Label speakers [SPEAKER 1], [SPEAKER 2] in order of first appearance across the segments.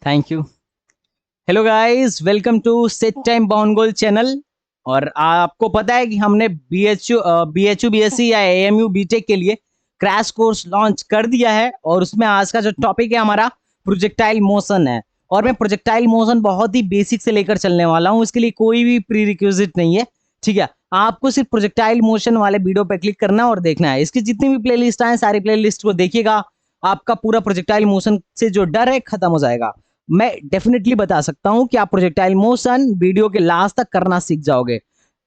[SPEAKER 1] Thank you. Hello guys, welcome to set time bound goal channel. और आपको पता है कि हमने बीएचयू बीएससी या एएमयू बीटेक के लिए क्रैश कोर्स लॉन्च कर दिया है। और उसमें आज का जो टॉपिक है हमारा प्रोजेक्टाइल मोशन है। और मैं प्रोजेक्टाइल मोशन बहुत ही बेसिक से लेकर चलने वाला हूँ। इसके लिए कोई भी प्री रिक्विजिट नहीं है, ठीक है। आपको सिर्फ प्रोजेक्टाइल मोशन वाले वीडियो पे क्लिक करना है और देखना है। इसकी जितनी भी प्लेलिस्ट आए सारी प्लेलिस्ट को देखिएगा, आपका पूरा प्रोजेक्टाइल मोशन से जो डर है खत्म हो जाएगा। मैं डेफिनेटली बता सकता हूं कि आप प्रोजेक्टाइल मोशन वीडियो के लास्ट तक करना सीख जाओगे।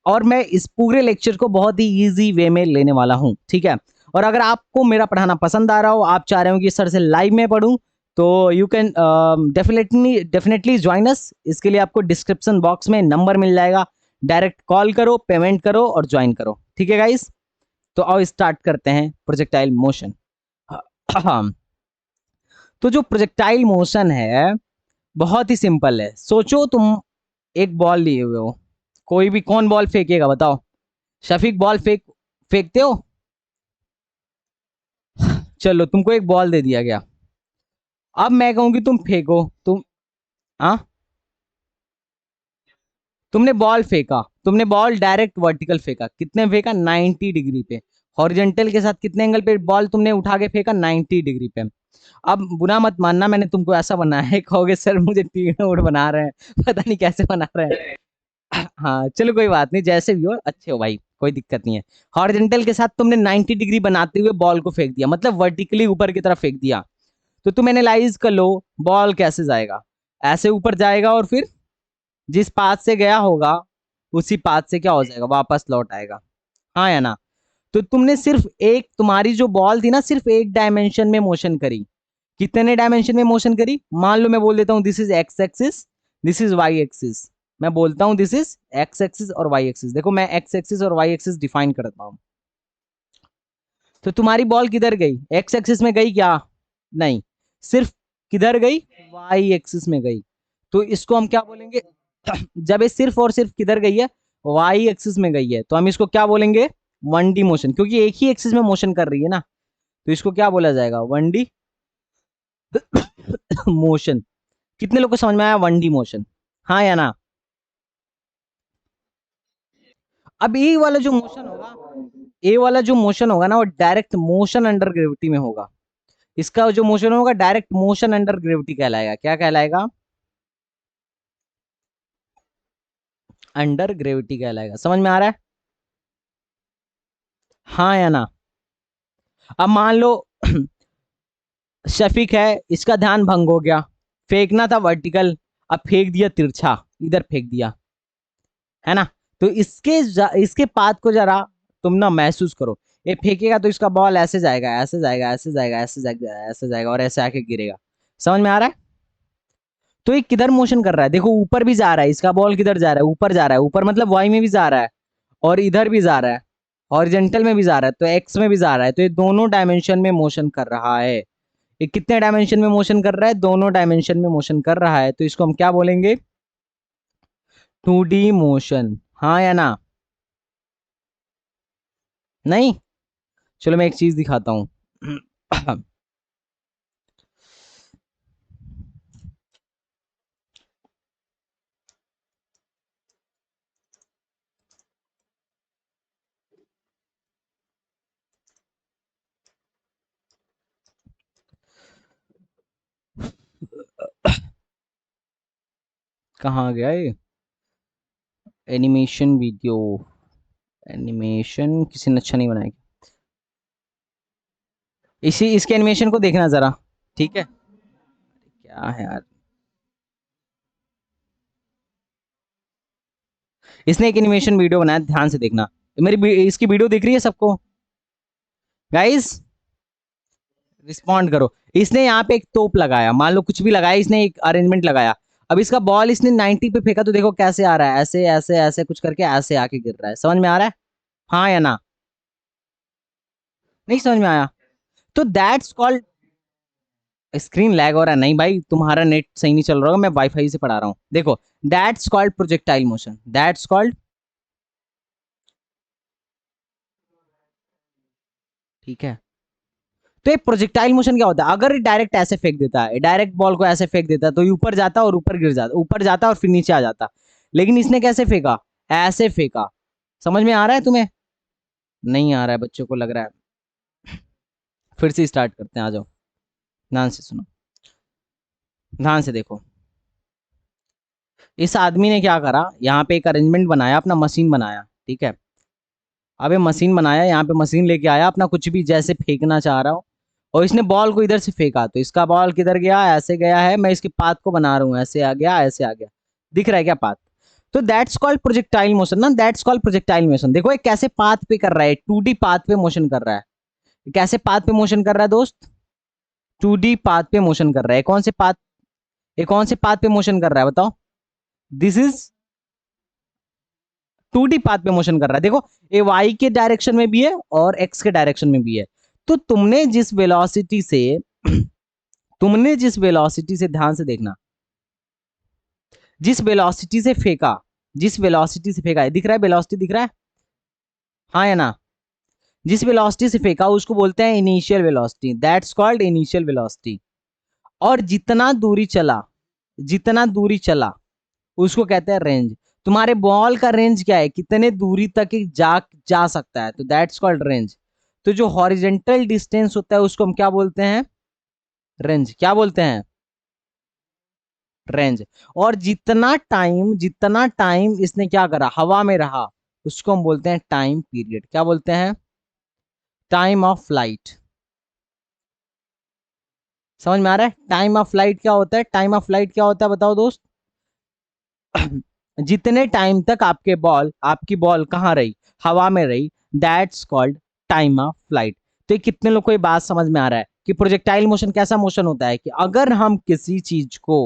[SPEAKER 1] और मैं इस पूरे लेक्चर को बहुत ही इजी वे में लेने वाला हूं, ठीक है। और अगर आपको मेरा पढ़ाना पसंद आ रहा हो, आप चाह रहे हो कि सर से लाइव में पढ़ूं, तो you can definitely join us. इसके लिए आपको डिस्क्रिप्शन बॉक्स में नंबर मिल जाएगा, डायरेक्ट कॉल करो, पेमेंट करो और ज्वाइन करो, ठीक है गाइस। तो आओ स्टार्ट करते हैं प्रोजेक्टाइल मोशन। तो जो प्रोजेक्टाइल मोशन है बहुत ही सिंपल है। सोचो तुम एक बॉल लिए हुए हो, कोई भी कौन बॉल फेंकेगा बताओ? शफीक बॉल फेंकते हो? चलो तुमको एक बॉल दे दिया गया। अब मैं कहूं कि तुम फेंको, तुम हाँ, तुमने बॉल फेंका, तुमने बॉल डायरेक्ट वर्टिकल फेंका। कितने फेंका? 90 डिग्री पे। हॉरिजेंटल के साथ कितने एंगल पे बॉल तुमने उठा के फेंका? 90 डिग्री पे। अब बुरा मत मानना, मैंने तुमको ऐसा बनाया है, कहोगे सर मुझे टीन उड़ बना रहे हैं, पता नहीं कैसे बना रहे हैं। हाँ चलो कोई बात नहीं, जैसे भी हो अच्छे हो भाई, कोई दिक्कत नहीं है। हॉरिजेंटल के साथ तुमने 90 डिग्री बनाते हुए बॉल को फेंक दिया, मतलब वर्टिकली ऊपर की तरफ फेंक दिया। तो तुम एनालाइज कर लो, बॉल कैसे जाएगा? ऐसे ऊपर जाएगा और फिर जिस पाथ से गया होगा उसी पाथ से क्या हो जाएगा? वापस लौट आएगा, हाँ या ना? तो तुमने सिर्फ एक, तुम्हारी जो बॉल थी ना, सिर्फ एक डायमेंशन में मोशन करी। कितने डायमेंशन में मोशन करी? मान लो मैं बोल देता हूं this is X axis, this is Y axis. मैं बोलता हूं दिस इज एक्स एक्सिस और वाई एक्सिस। देखो मैं एक्स एक्सिस और वाई एक्सिस डिफाइन करता हूं। तो तुम्हारी बॉल किधर गई? एक्स एक्सिस में गई क्या? नहीं, सिर्फ किधर गई? वाई एक्सिस में गई। तो इसको हम क्या बोलेंगे? जब ये सिर्फ और सिर्फ किधर गई है? वाई एक्सिस में गई है, तो हम इसको क्या बोलेंगे? 1D मोशन, क्योंकि एक ही एक्सिस में मोशन कर रही है ना। तो इसको क्या बोला जाएगा? 1D motion. कितने लोग को समझ में आया 1D मोशन? हाँ या ना? अब ये वाला जो मोशन होगा, ए वाला जो मोशन होगा ना, वो डायरेक्ट मोशन अंडर ग्रेविटी में होगा। इसका जो मोशन होगा डायरेक्ट मोशन अंडर ग्रेविटी कहलाएगा। क्या कहलाएगा? अंडर ग्रेविटी कहलाएगा। समझ में आ रहा है? हाँ या ना? अब मान लो शफीक है, इसका ध्यान भंग हो गया। फेंकना था वर्टिकल, अब फेंक दिया तिरछा, इधर फेंक दिया, है ना? तो इसके पाथ को जरा तुम ना महसूस करो। ये फेंकेगा तो इसका बॉल ऐसे जाएगा, ऐसे जाएगा, ऐसे जाएगा, ऐसे जाएगा, ऐसे जाएगा और ऐसे आके गिरेगा। समझ में आ रहा है? तो ये किधर मोशन कर रहा है? देखो ऊपर भी जा रहा है, इसका बॉल किधर जा रहा है? ऊपर जा रहा है। ऊपर मतलब वाई में भी जा रहा है और इधर भी जा रहा है, हॉरिजेंटल में भी जा रहा है, तो एक्स में भी जा रहा है। तो ये दोनों डायमेंशन में मोशन कर रहा है। ये कितने डायमेंशन में मोशन कर रहा है? दोनों डायमेंशन में मोशन कर रहा है। तो इसको हम क्या बोलेंगे? 2D motion. हाँ या ना? नहीं? चलो मैं एक चीज दिखाता हूं। कहाँ गया ये एनिमेशन वीडियो? एनिमेशन किसी ने अच्छा नहीं बनाया। इसी इसके एनिमेशन को देखना जरा, ठीक है? क्या है यार, इसने एक एनिमेशन वीडियो बनाया, ध्यान से देखना। इसकी वीडियो दिख रही है सबको? गाइस रिस्पॉन्ड करो। इसने यहाँ पे एक तोप लगाया, मान लो कुछ भी लगाया, इसने एक अरेंजमेंट लगाया। अब इसका बॉल इसने 90 पे फेंका, तो देखो कैसे आ रहा है, ऐसे ऐसे ऐसे कुछ करके ऐसे आके गिर रहा है। समझ में आ रहा है? हाँ या ना? नहीं समझ में आया? तो दैट्स कॉल्ड, स्क्रीन लैग हो रहा है? नहीं भाई, तुम्हारा नेट सही नहीं चल रहा होगा, मैं वाईफाई से पढ़ा रहा हूँ। देखो that's called projectile motion, that's called, ठीक है। तो ये प्रोजेक्टाइल मोशन क्या होता है, अगर डायरेक्ट ऐसे फेंक देता है, डायरेक्ट बॉल को ऐसे फेंक देता है, तो ऊपर जाता और ऊपर गिर जाता, ऊपर जाता और फिर नीचे आ जाता। लेकिन इसने कैसे फेंका, ऐसे फेंका। समझ में आ रहा है तुम्हें, नहीं आ रहा है बच्चों को लग रहा है। फिर से स्टार्ट करते हैं, आ जाओ, ध्यान से सुनो, ध्यान से देखो। इस आदमी ने क्या करा, यहाँ पे एक अरेंजमेंट बनाया, अपना मशीन बनाया, ठीक है। अब ये मशीन बनाया, यहाँ पे मशीन लेके आया, अपना कुछ भी जैसे फेंकना चाह रहा हो, और इसने बॉल को इधर से फेंका, तो इसका बॉल किधर गया, ऐसे गया है। मैं इसके पाथ को बना रहा हूँ, ऐसे आ गया, ऐसे आ गया, दिख रहा है क्या पाथ। तो दैट्स कॉल्ड प्रोजेक्टाइल मोशन ना, दैट्स कॉल्ड प्रोजेक्टाइल मोशन। देखो ये कैसे पाथ पे कर रहा है, 2D पाथ पे मोशन कर रहा है। कैसे पाथ पे मोशन कर रहा है दोस्त, 2D पाथ पे मोशन कर रहा है। कौन से पाथ, ये कौन से पाथ पे मोशन कर रहा है बताओ, दिस इज 2D पाथ पे मोशन कर रहा है। देखो ये y के डायरेक्शन में भी है और x के डायरेक्शन में भी है। तो तुमने जिस वेलोसिटी से तुमने जिस वेलोसिटी से, ध्यान से देखना, जिस वेलोसिटी से फेंका, जिस वेलोसिटी से फेंका है, दिख रहा है वेलोसिटी, दिख रहा है, हाँ या ना। जिस वेलोसिटी से फेंका उसको बोलते हैं initial velocity, that's called initial velocity. और जितना दूरी चला, जितना दूरी चला उसको कहते हैं रेंज। तुम्हारे बॉल का रेंज क्या है, कितने दूरी तक जा सकता है, तो दैट्स कॉल्ड रेंज। तो जो हॉरिजेंटल डिस्टेंस होता है उसको हम क्या बोलते हैं, रेंज। क्या बोलते हैं, रेंज। और जितना टाइम इसने क्या करा, हवा में रहा, उसको हम बोलते हैं टाइम पीरियड। क्या बोलते हैं, टाइम ऑफ फ्लाइट। समझ में आ रहा है, टाइम ऑफ फ्लाइट क्या होता है, टाइम ऑफ फ्लाइट क्या होता है बताओ दोस्त। जितने टाइम तक आपकी बॉल कहाँ रही, हवा में रही, that's called time of flight. तो कितने लोग को ये बात समझ में आ रहा है कि प्रोजेक्टाइल मोशन कैसा मोशन होता है, कि अगर हम किसी चीज को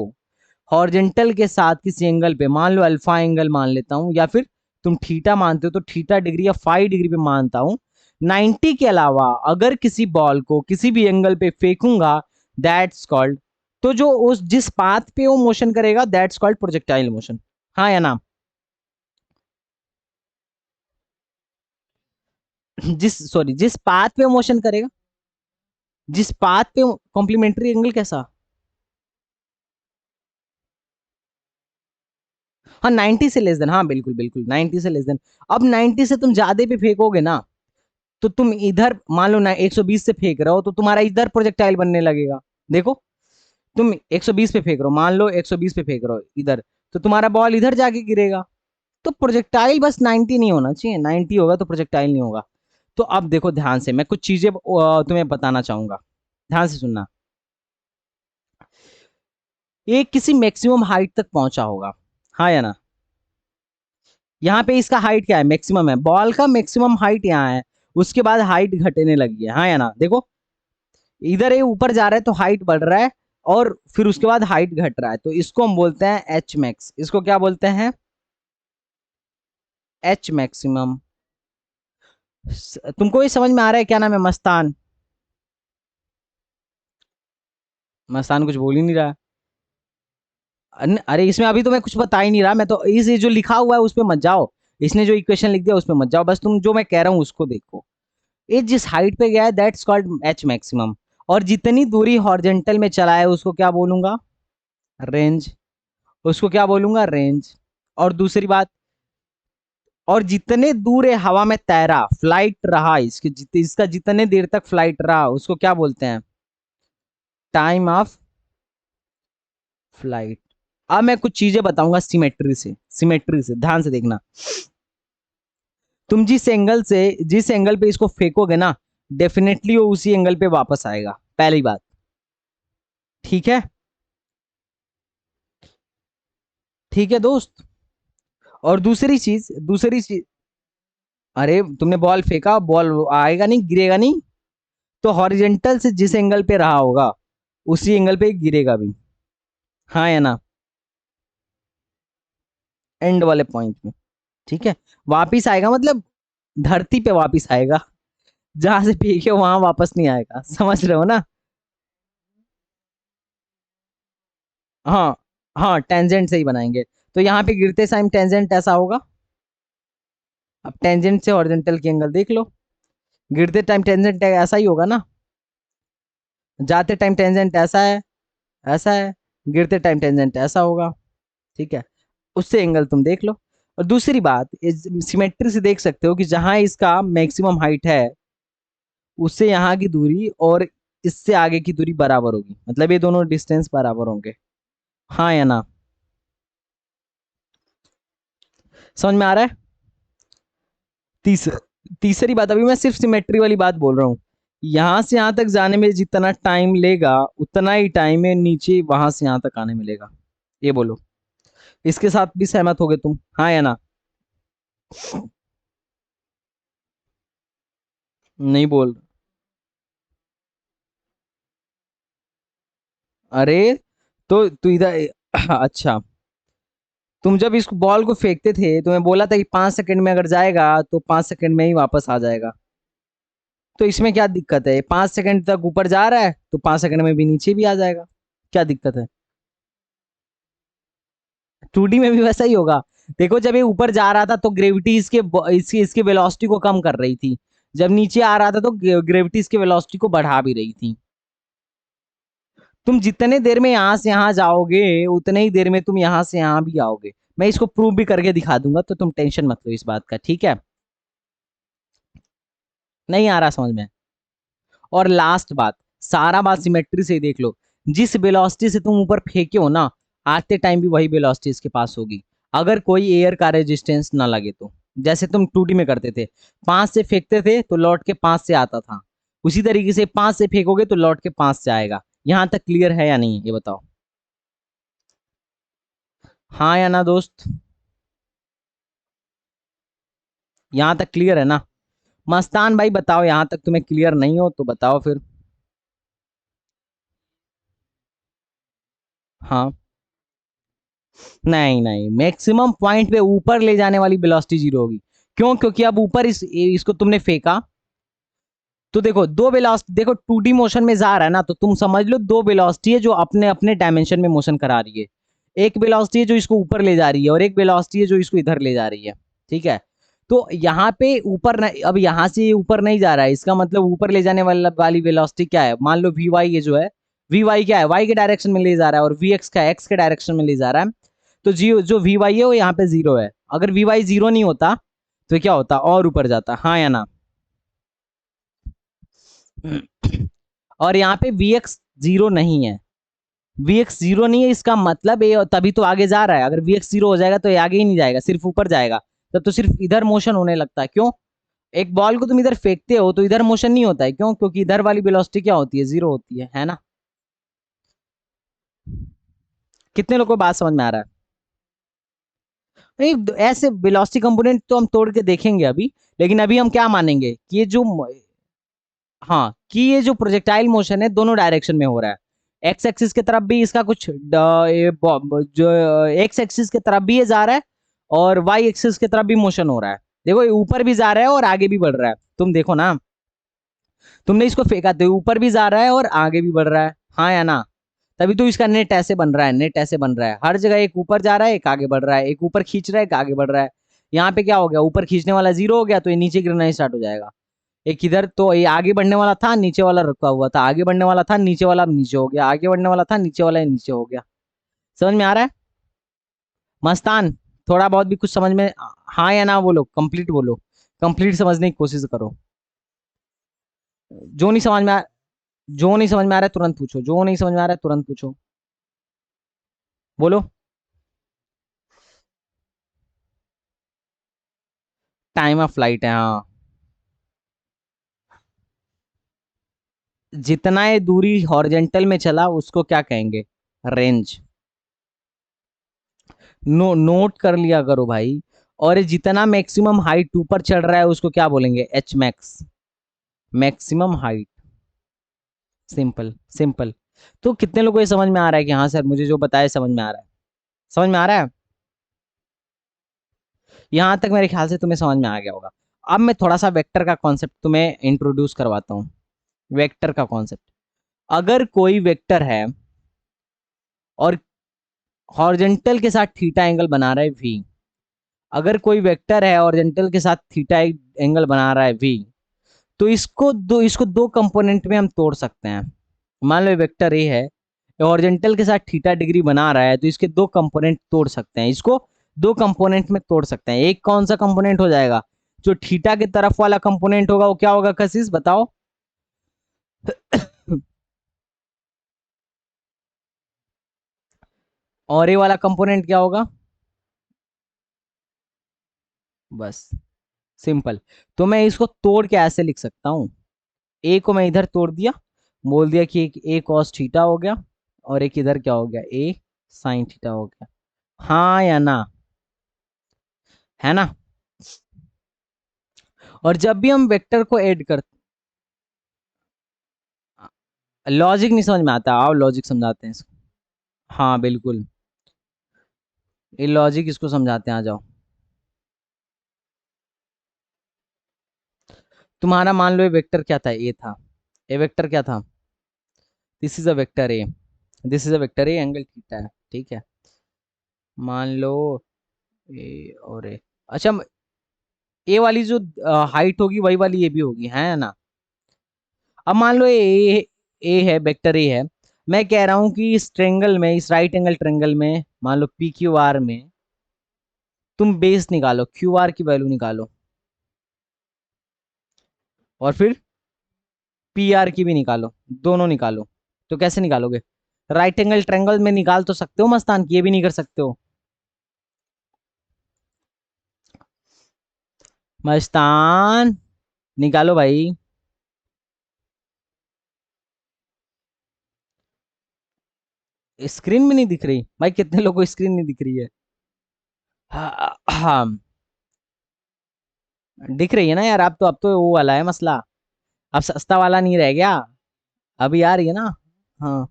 [SPEAKER 1] हॉरिजेंटल के साथ किसी एंगल पे, मान लो अल्फा एंगल मान लेता हूं, या फिर तुम थीटा मानते हो तो थीटा डिग्री या 5 डिग्री पे मानता हूं, 90 के अलावा अगर किसी बॉल को किसी भी एंगल पे फेंकूंगा, दैट्स कॉल्ड, तो जो उस जिस पाथ पे वो मोशन करेगा दैट्स कॉल्ड प्रोजेक्टाइल मोशन। हाँ या ना, जिस पाथ पे मोशन करेगा, जिस पाथ पे, कॉम्प्लीमेंट्री एंगल कैसा, हाँ 90 से लेस देन, हाँ बिल्कुल बिल्कुल 90 से लेस देन। अब 90 से तुम ज्यादा पे फेंकोगे ना, तो तुम इधर मान लो ना 120 से फेंक रहे हो, तो तुम्हारा इधर प्रोजेक्टाइल बनने लगेगा। देखो तुम 120 पे फेंक रहे हो, मान लो 120 पे फेंक रहे हो इधर, तो तुम्हारा बॉल इधर जाके गिरेगा। तो प्रोजेक्टाइल बस 90 नहीं होना चाहिए, 90 होगा तो प्रोजेक्टाइल नहीं होगा। तो अब देखो ध्यान से, मैं कुछ चीजें तुम्हें बताना चाहूंगा, ध्यान से सुनना। ये किसी मैक्सिमम हाइट तक पहुंचा होगा, हाँ या ना। यहाँ पे इसका हाइट क्या है, मैक्सिमम है, बॉल का मैक्सिमम हाइट यहाँ है, उसके बाद हाइट घटने लगी है, हाँ या ना। देखो इधर ये ऊपर जा रहा है तो हाइट बढ़ रहा है, और फिर उसके बाद हाइट घट रहा है, तो इसको हम बोलते हैं एच मैक्स। इसको क्या बोलते हैं, एच मैक्सिमम। तुमको ये समझ में आ रहा है, क्या नाम है, मस्तान। मस्तान कुछ बोल ही नहीं रहा। अरे इसमें अभी तो मैं कुछ बता ही नहीं रहा, मैं तो इस ये जो लिखा हुआ है उस पर मत जाओ, इसने जो इक्वेशन लिख दिया उस पर मत जाओ, बस तुम जो मैं कह रहा हूँ उसको देखो। ये जिस हाइट पे गया है दैट्स कॉल्ड एच मैक्सिमम। और जितनी दूरी हॉरिजॉन्टल में चला है उसको क्या बोलूंगा, रेंज। उसको क्या बोलूंगा, रेंज। और दूसरी बात, और जितने दूर ये हवा में तैरा, फ्लाइट रहा, इसका जितने देर तक फ्लाइट रहा उसको क्या बोलते हैं, टाइम ऑफ फ्लाइट। अब मैं कुछ चीजें बताऊंगा सिमेट्री से ध्यान से देखना। तुम जिस एंगल पे इसको फेंकोगे ना, डेफिनेटली वो उसी एंगल पे वापस आएगा, पहली बात, ठीक है, ठीक है दोस्त। और दूसरी चीज, अरे तुमने बॉल फेंका, बॉल आएगा नहीं, गिरेगा नहीं, तो हॉरिजेंटल से जिस एंगल पे रहा होगा उसी एंगल पे गिरेगा भी, हाँ या ना, एंड वाले पॉइंट में, ठीक है। वापिस आएगा मतलब धरती पे वापिस आएगा, जहां से फेंके वहां वापस नहीं आएगा, समझ रहे हो ना। हाँ, हाँ टेंजेंट से ही बनाएंगे। तो यहाँ पे गिरते टाइम टेंजेंट ऐसा होगा, अब टेंजेंट से हॉरिजॉन्टल की एंगल देख लो, गिरते टाइम टेंजेंट ऐसा ही होगा ना। जाते टाइम टेंजेंट ऐसा है, ऐसा है, गिरते टाइम टेंजेंट ऐसा होगा, ठीक है। उससे एंगल तुम देख लो। और दूसरी बात, सिमेट्री से देख सकते हो कि जहां इसका मैक्सिमम हाइट है उससे यहाँ की दूरी और इससे आगे की दूरी बराबर होगी, मतलब ये दोनों डिस्टेंस बराबर होंगे, हाँ या ना? समझ में आ रहा है? तीस तीसरी बात, अभी मैं सिर्फ सिमेट्री वाली बात बोल रहा हूँ। यहां से यहां तक जाने में जितना टाइम लेगा उतना ही टाइम है नीचे वहां से यहां तक आने में लेगा। ये बोलो, इसके साथ भी सहमत होगे तुम, हाँ या ना? नहीं बोल, अरे तो तू इधर अच्छा, तुम जब इस बॉल को फेंकते थे तुम्हें बोला था कि 5 सेकंड में अगर जाएगा तो 5 सेकंड में ही वापस आ जाएगा। तो इसमें क्या दिक्कत है? 5 सेकंड तक ऊपर जा रहा है तो 5 सेकंड में भी नीचे भी आ जाएगा, क्या दिक्कत है? 2D में भी वैसा ही होगा। देखो जब ये ऊपर जा रहा था तो ग्रेविटी इसके वेलोसिटी को कम कर रही थी, जब नीचे आ रहा था तो ग्रेविटी इसके वेलोसिटी को बढ़ा भी रही थी। तुम जितने देर में यहां से यहां जाओगे उतने ही देर में तुम यहां से यहां भी आओगे। मैं इसको प्रूव भी करके दिखा दूंगा, तो तुम टेंशन मत लो इस बात का, ठीक है? नहीं आ रहा समझ में? और लास्ट बात, सारा बात सिमेट्री से ही देख लो। जिस वेलोसिटी से तुम ऊपर फेंके हो ना, आते टाइम भी वही वेलोसिटी इसके पास होगी, अगर कोई एयर का रेजिस्टेंस ना लगे तो। जैसे तुम 2D में करते थे, 5 से फेंकते थे तो लौट के 5 से आता था, उसी तरीके से 5 से फेंकोगे तो लौट के 5 से आएगा। यहां तक क्लियर है या नहीं, ये बताओ, हाँ या ना दोस्त? यहां तक क्लियर है ना? मस्तान भाई बताओ, यहां तक तुम्हें क्लियर नहीं हो तो बताओ फिर। हाँ, नहीं नहीं, मैक्सिमम पॉइंट पे ऊपर ले जाने वाली वेलोसिटी जीरो होगी। क्यों? क्योंकि अब ऊपर इसको तुमने फेंका, तो देखो दो वेलोसिटी, देखो 2D मोशन में जा रहा है ना, तो तुम समझ लो दो वेलोसिटी है जो अपने अपने डायमेंशन में मोशन करा रही है। एक वेलोसिटी है जो इसको ऊपर ले जा रही है और एक वेलोसिटी है जो इसको इधर ले जा रही है, ठीक है। तो यहाँ पे ऊपर अब यहाँ से ऊपर नहीं जा रहा है, इसका मतलब ऊपर ले जाने वाली वेलोसिटी क्या है? मान लो वी वाई, ये जो है वी वाई क्या है, वाई के डायरेक्शन में ले जा रहा है, और वी एक्स का एक्स के डायरेक्शन में ले जा रहा है। तो जी जो वी वाई है वो यहाँ पे जीरो है। अगर वी वाई जीरो नहीं होता तो क्या होता? और ऊपर जाता, हाँ या ना? और यहाँ पे वी एक्स जीरो नहीं है, वी एक्स जीरो नहीं है, इसका मतलब ये तभी तो आगे जा रहा है। अगर वी एक्स जीरो हो जाएगा तो ये आगे ही नहीं जाएगा, सिर्फ ऊपर जाएगा। तब तो सिर्फ इधर मोशन होने लगता है। क्यों? एक बॉल को तुम इधर फेंकते हो तो इधर मोशन नहीं होता है, क्यों? क्योंकि इधर वाली वेलोसिटी क्या होती है? जीरो होती है ना? कितने लोगों को बात समझ में आ रहा है? नहीं, ऐसे वेलोसिटी कंपोनेंट तो हम तोड़ के देखेंगे अभी, लेकिन अभी हम क्या मानेंगे कि ये जो, हाँ, कि ये जो प्रोजेक्टाइल मोशन है दोनों डायरेक्शन में हो रहा है। एक्स एक्सिस की तरफ भी इसका कुछ जो एक्स एक्सिस की तरफ भी ये जा रहा है, और वाई एक्सिस की तरफ भी मोशन हो रहा है। देखो ये ऊपर भी जा रहा है और आगे भी बढ़ रहा है, तुम देखो ना। तुमने इसको फेंका तो ऊपर भी जा रहा है और आगे भी बढ़ रहा है, हाँ या ना? तभी तो इसका नेट ऐसे बन रहा है, नेट ऐसे बन रहा है, हर जगह एक ऊपर जा रहा है एक आगे बढ़ रहा है, एक ऊपर खींच रहा है एक आगे बढ़ रहा है। यहाँ पे क्या हो गया? ऊपर खींचने वाला जीरो हो गया तो ये नीचे गिरना स्टार्ट हो जाएगा। एक इधर तो ये आगे बढ़ने वाला था, नीचे वाला रुका हुआ था, आगे बढ़ने वाला था नीचे वाला, अब नीचे हो गया, आगे बढ़ने वाला था नीचे वाला, नीचे हो गया। समझ में आ रहा है मस्तान? थोड़ा बहुत भी कुछ समझ में, हाँ या ना बोलो, कंप्लीट बोलो, कंप्लीट समझने की कोशिश करो। जो नहीं समझ में आ जो नहीं समझ में आ रहा है तुरंत पूछो, जो नहीं समझ में आ रहा है तुरंत पूछो, बोलो। टाइम ऑफ फ्लाइट है, हाँ। जितना ये दूरी हॉरिजेंटल में चला उसको क्या कहेंगे? रेंज। नोट कर लिया करो भाई। और ये जितना मैक्सिमम हाइट ऊपर चढ़ रहा है उसको क्या बोलेंगे? H max, maximum height. Simple simple. तो कितने लोगों को ये समझ में आ रहा है कि हाँ सर मुझे जो बताया समझ में आ रहा है? समझ में आ रहा है? यहां तक मेरे ख्याल से तुम्हें समझ में आ गया होगा। अब मैं थोड़ा सा वेक्टर का कॉन्सेप्ट तुम्हें इंट्रोड्यूस करवाता हूँ। वेक्टर का कॉन्सेप्ट, अगर कोई वेक्टर है और हॉरिजेंटल के साथ थीटा एंगल बना रहा है वी, अगर कोई वेक्टर है हॉरिजेंटल के साथ थीटा एंगल बना रहा है वी, तो इसको दो कंपोनेंट में हम तोड़ सकते हैं। मान लो वेक्टर ए है, हॉरिजॉन्टल के साथ थीटा डिग्री बना रहा है, तो इसके दो कंपोनेंट तोड़ सकते हैं, इसको दो कंपोनेंट में तोड़ सकते हैं। एक कौन सा कंपोनेंट हो जाएगा, जो थीटा की तरफ वाला कंपोनेंट होगा वो क्या होगा कशिश बताओ। और ये वाला कंपोनेंट क्या होगा, बस सिंपल। तो मैं इसको तोड़ के ऐसे लिख सकता हूं, ए को मैं इधर तोड़ दिया, बोल दिया कि एक ए कॉस थीटा हो गया, और एक इधर क्या हो गया, ए साइन थीटा हो गया। हाँ या ना, है ना। और जब भी हम वेक्टर को ऐड करते, लॉजिक नहीं समझ में आता, आओ लॉजिक समझाते हैं इसको। हाँ बिल्कुल, ये लॉजिक इसको समझाते हैं, आ जाओ। तुम्हारा मान लो ये वेक्टर क्या था, ए था, ए वेक्टर क्या था, this is a vector A, this is a vector A, angle theta है, ठीक है। मान लो ए और ए, अच्छा ए वाली जो हाइट होगी वही वाली ए भी होगी, है ना। अब मान लो ए है, वेक्टर ए है, मैं कह रहा हूं कि इस ट्रेंगल में, इस राइट एंगल ट्रेंगल में, मान लो पी क्यू आर में तुम बेस निकालो, क्यू आर की वैल्यू निकालो, और फिर पी आर की भी निकालो, दोनों निकालो। तो कैसे निकालोगे, राइट एंगल ट्रेंगल में निकाल तो सकते हो मस्तान, ये भी नहीं कर सकते हो मस्तान, निकालो भाई। स्क्रीन में नहीं दिख रही भाई, कितने लोगों को स्क्रीन नहीं दिख रही है। हाँ हाँ, दिख रही है ना यार, अब तो वो वाला है मसला, अब सस्ता वाला नहीं रह गया, अभी आ रही है ना। हाँ,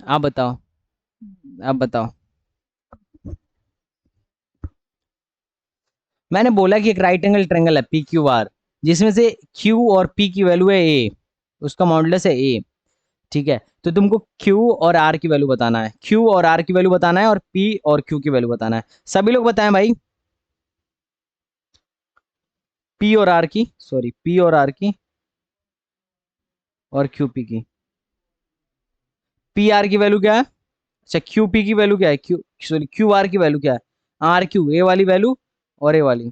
[SPEAKER 1] आप बताओ, आप बताओ। मैंने बोला कि एक राइट एंगल ट्रेंगल है पी क्यू आर, जिसमें से क्यू और पी की वैल्यू है ए, उसका मॉडुलस है ए, ठीक है। तो तुमको क्यू और आर की वैल्यू बताना है, क्यू और आर की वैल्यू बताना है, और पी और क्यू की वैल्यू बताना है। सभी लोग बताएं भाई, पी और आर की, सॉरी पी और आर की, और क्यू पी की। पी आर की वैल्यू क्या है, अच्छा क्यू पी की वैल्यू क्या है, क्यू सॉरी क्यू आर की वैल्यू क्या है, आर क्यू ए वाली वैल्यू, और ए वाली।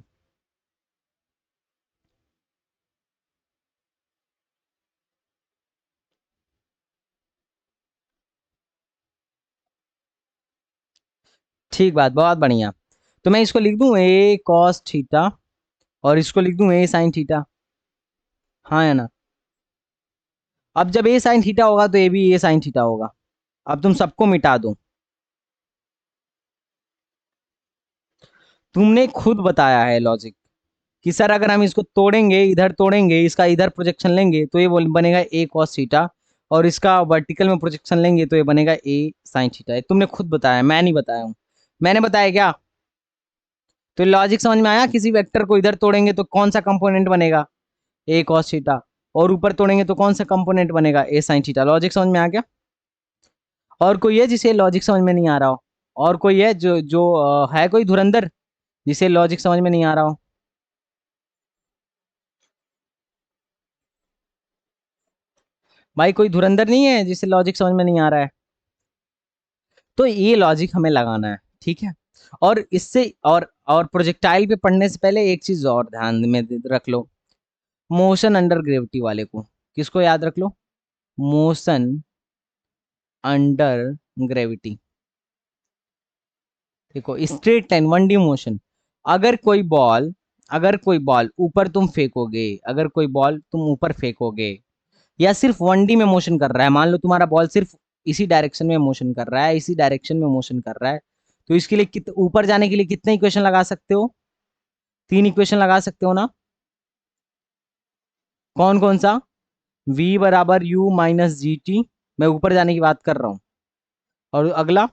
[SPEAKER 1] ठीक बात, बहुत बढ़िया। तो मैं इसको लिख दूं ए कॉस थीटा, और इसको लिख दूं ए साइन थीटा, हाँ या ना। अब जब ए साइन थीटा होगा तो ए भी ए साइन थीटा होगा। अब तुम सबको मिटा दो, तुमने खुद बताया है लॉजिक कि सर अगर हम इसको तोड़ेंगे, इधर तोड़ेंगे, इसका इधर प्रोजेक्शन लेंगे तो ये बनेगा ए कॉस थीटा, और इसका वर्टिकल में प्रोजेक्शन लेंगे तो ये बनेगा ए साइन थीटा। ये तुमने खुद बताया, मैं नहीं बताया हूँ, मैंने बताया क्या। तो लॉजिक समझ में आया, किसी वेक्टर को इधर तोड़ेंगे तो कौन सा कंपोनेंट बनेगा, ए कॉस थीटा, और ऊपर तोड़ेंगे तो कौन सा कंपोनेंट बनेगा, ए साइन थीटा। लॉजिक समझ में आ गया। और कोई है जिसे लॉजिक समझ में नहीं आ रहा हो, और कोई है जो जो है कोई धुरंधर जिसे लॉजिक समझ में नहीं आ रहा हो। भाई कोई धुरंधर नहीं है जिसे लॉजिक समझ में नहीं आ रहा है, तो ये लॉजिक हमें लगाना है, ठीक है। और इससे और प्रोजेक्टाइल पे पढ़ने से पहले एक चीज और ध्यान में रख लो, मोशन अंडर ग्रेविटी वाले को, किसको याद रख लो, मोशन अंडर ग्रेविटी। देखो स्ट्रेट लाइन 1D मोशन, अगर कोई बॉल, अगर कोई बॉल ऊपर तुम फेंकोगे, अगर कोई बॉल तुम ऊपर फेंकोगे, या सिर्फ 1D में मोशन कर रहा है, मान लो तुम्हारा बॉल सिर्फ इसी डायरेक्शन में मोशन कर रहा है, इसी डायरेक्शन में मोशन कर रहा है, तो इसके लिए ऊपर जाने के लिए कितने इक्वेशन लगा सकते हो, तीन इक्वेशन लगा सकते हो ना। कौन कौन सा, v बराबर u माइनस जी टी, मैं ऊपर जाने की बात कर रहा हूं, और अगला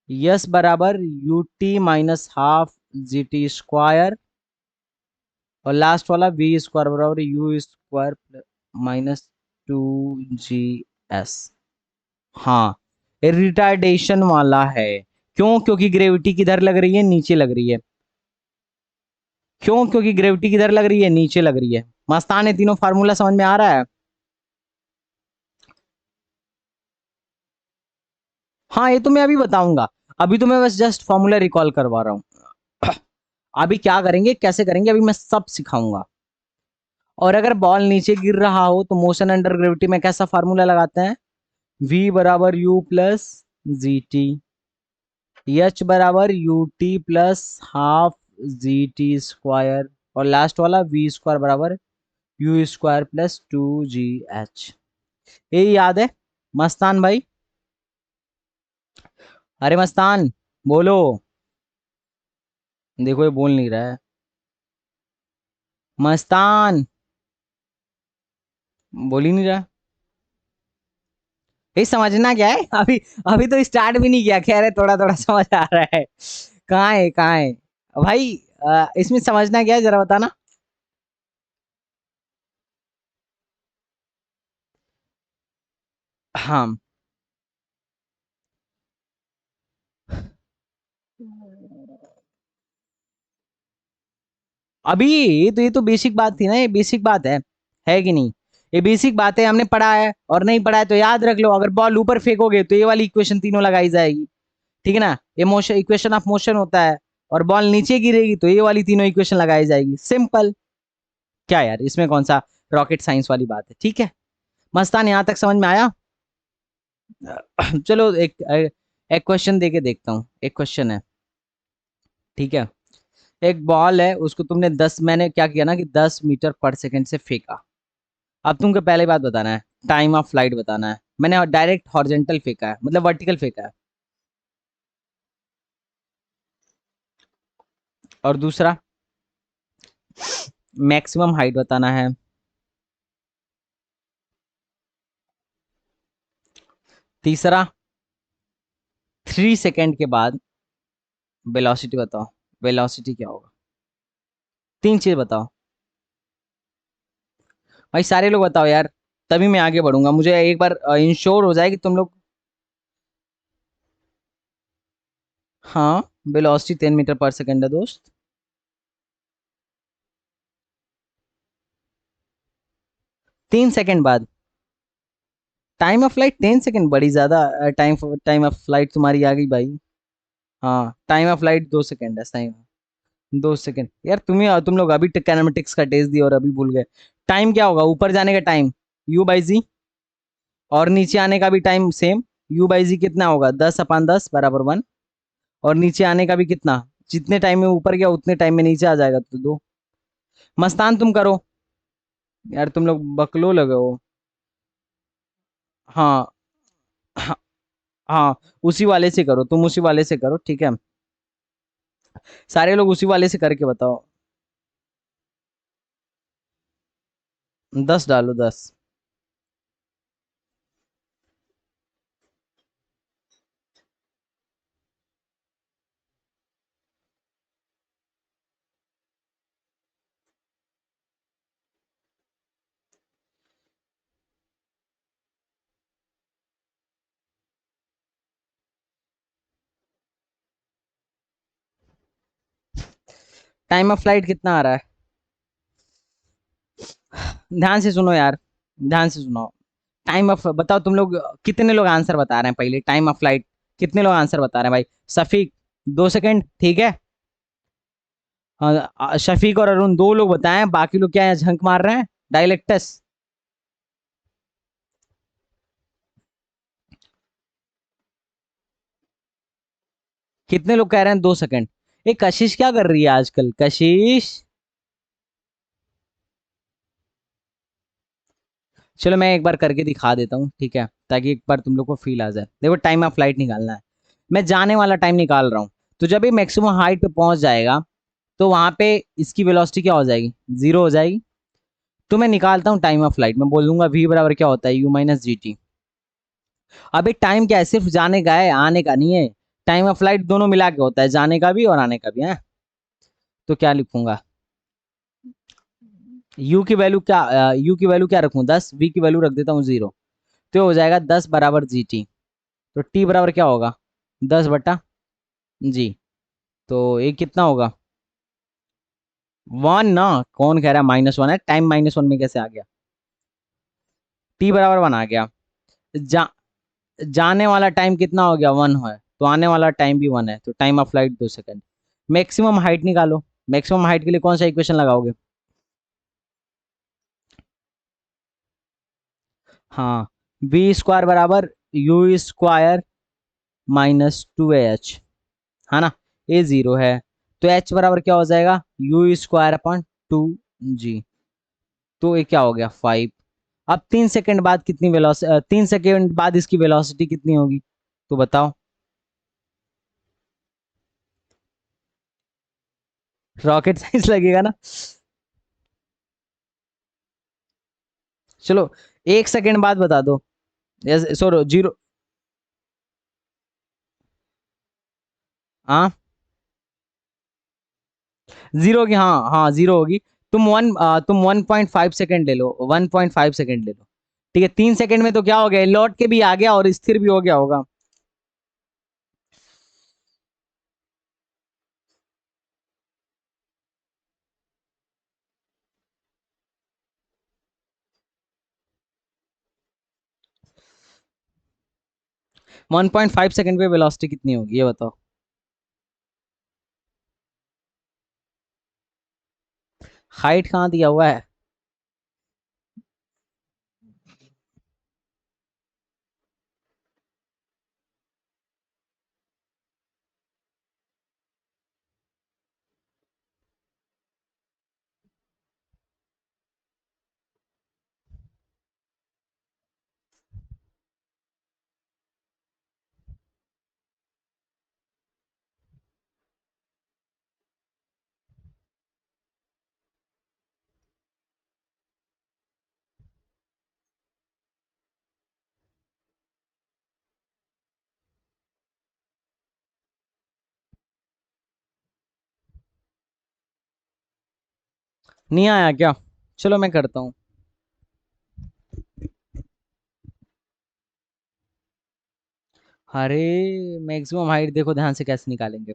[SPEAKER 1] यस बराबर u T minus half g t square, और लास्ट वाला वी स्क्वायर बराबर u square minus two G S. हाँ, रिटार्डेशन वाला है, क्यों, क्योंकि ग्रेविटी किधर लग रही है, नीचे लग रही है। क्यों, क्योंकि ग्रेविटी किधर लग रही है, नीचे लग रही है। मस्तान है, तीनों फार्मूला समझ में आ रहा है। हाँ ये तो मैं अभी बताऊंगा, अभी तो मैं बस जस्ट फॉर्मूला रिकॉल करवा रहा हूँ। अभी क्या करेंगे कैसे करेंगे अभी मैं सब सिखाऊंगा। और अगर बॉल नीचे गिर रहा हो तो मोशन अंडर ग्रेविटी में कैसा फार्मूला लगाते हैं, v बराबर u plus g t, h बराबर u t plus half g t square, और लास्ट वाला वी स्क्वायर बराबर u square plus two g h. ये याद है मस्तान भाई? अरे मस्तान बोलो। देखो ये बोल नहीं रहा है। मस्तान बोल ही नहीं रहा। ये समझना क्या है अभी, अभी तो स्टार्ट भी नहीं किया, कह रहे थोड़ा थोड़ा समझ आ रहा है। कहाँ है कहाँ है भाई? इसमें समझना क्या है जरा बताना। हाँ अभी ये तो बेसिक बात थी ना, ये बेसिक बात है कि नहीं? ये बेसिक बात है, हमने पढ़ा है और नहीं पढ़ा है तो याद रख लो। अगर बॉल ऊपर फेंकोगे तो ये वाली इक्वेशन तीनों लगाई जाएगी, ठीक है ना? ये मोशन इक्वेशन ऑफ मोशन होता है। और बॉल नीचे गिरेगी तो ये वाली तीनों इक्वेशन लगाई जाएगी, सिंपल। क्या यार इसमें कौन सा रॉकेट साइंस वाली बात है, ठीक है? मस्तान यहाँ तक समझ में आया? चलो एक एक क्वेश्चन दे के देखता हूँ, एक क्वेश्चन है, ठीक है? एक बॉल है, उसको तुमने 10, मैंने क्या किया ना कि 10 मीटर पर सेकंड से फेंका। अब तुमको पहले बात बताना है, टाइम ऑफ फ्लाइट बताना है। मैंने डायरेक्ट हॉरिजॉन्टल फेंका है, मतलब वर्टिकल फेंका है। और दूसरा मैक्सिमम हाइट बताना है। तीसरा 3 सेकंड के बाद वेलोसिटी बताओ, वेलोसिटी क्या होगा? तीन चीज बताओ भाई, सारे लोग बताओ यार, तभी मैं आगे बढ़ूंगा। मुझे एक बार इंश्योर हो जाए कि तुम लोग। हाँ वेलोसिटी 10 मीटर पर सेकंड है दोस्त। 3 सेकंड बाद टाइम ऑफ फ्लाइट 10 सेकंड, बड़ी ज्यादा टाइम टाइम ऑफ फ्लाइट तुम्हारी आ गई भाई। हाँ टाइम ऑफ फ्लाइट 2 सेकंड है, सही में 2 सेकंड। यार तुम लोग अभी कैनामेटिक्स का टेस्ट दिए और अभी भूल गए। टाइम क्या होगा ऊपर जाने का टाइम, यू बाई जी, और नीचे आने का भी टाइम सेम, यू बाई जी कितना होगा, 10/10 = 1। और नीचे आने का भी कितना, जितने टाइम में ऊपर गया उतने टाइम में नीचे आ जाएगा, तो दो। मस्तान तुम करो, यार तुम लोग बकलो लगे हो। हाँ हाँ हाँ, उसी वाले से करो, तुम उसी वाले से करो, ठीक है? सारे लोग उसी वाले से करके बताओ। 10 डालो 10। टाइम ऑफ फ्लाइट कितना आ रहा है? ध्यान से सुनो यार, ध्यान से सुनो। टाइम ऑफ बताओ तुम लोग, कितने लोग आंसर बता रहे हैं पहले, टाइम ऑफ फ्लाइट कितने लोग आंसर बता रहे हैं भाई? सफीक 2 सेकंड, ठीक है? शफीक और अरुण दो लोग बताएं, बाकी लोग क्या है झंक मार रहे हैं, डायलेक्टस। कितने लोग कह रहे हैं 2 सेकंड? ये कशिश क्या कर रही है आजकल, कशिश? चलो मैं एक बार करके दिखा देता हूँ, ठीक है, ताकि एक बार तुम लोग को फील आ जाए। देखो टाइम ऑफ फ्लाइट निकालना है, मैं जाने वाला टाइम निकाल रहा हूँ। तो जब ये मैक्सिमम हाइट पे पहुंच जाएगा तो वहां पे इसकी वेलोसिटी क्या हो जाएगी, 0 हो जाएगी। तो मैं निकालता हूँ टाइम ऑफ फ्लाइट, मैं बोल दूंगा v बराबर क्या होता है, u माइनस जी टी। अभी टाइम क्या है, सिर्फ जाने का है, आने का नहीं है। टाइम ऑफ फ्लाइट दोनों मिला के होता है, जाने का भी और आने का भी है। तो क्या लिखूंगा, u की वैल्यू क्या, u की वैल्यू क्या रखूं 10, v की वैल्यू रख देता हूँ 0। तो हो जाएगा 10 बराबर जी टी। तो t बराबर क्या होगा, 10/जी। तो ये कितना होगा, 1 ना। कौन कह रहा है -1 है, टाइम -1 में कैसे आ गया? t बराबर 1 आ गया। जा जाने वाला टाइम कितना हो गया, 1 है, तो आने वाला टाइम भी 1 है, तो time of flight 2 second. Maximum height निकालो, मैक्सिमम हाइट के लिए कौन सा इक्वेशन लगाओगे? हाँ, वी स्क्वायर बराबर यू स्क्वायर माइनस 2 एच, है ना, ए जीरो है, तो एच बराबर क्या हो जाएगा, यू स्क्वायर अपॉन 2 जी, तो ये क्या हो गया 5। अब 3 सेकंड बाद कितनी वेलोसिटी, 3 सेकंड बाद इसकी वेलोसिटी कितनी होगी, तो बताओ। रॉकेट साइंस लगेगा ना। चलो 1 सेकंड बाद बता दो, सॉरी जीरो। हाँ जीरो होगी, हाँ हाँ जीरो होगी। तुम 1.5 सेकंड ले लो, 1.5 सेकंड ले लो, ठीक है, 3 सेकंड में तो क्या हो गया, लौट के भी आ गया और स्थिर भी हो गया होगा। 1.5 सेकंड पे वेलोसिटी कितनी होगी ये बताओ। हाइट कहाँ दिया हुआ है? नहीं आया क्या? चलो मैं करता हूँ। अरे मैक्सिमम हाइट देखो ध्यान से कैसे निकालेंगे।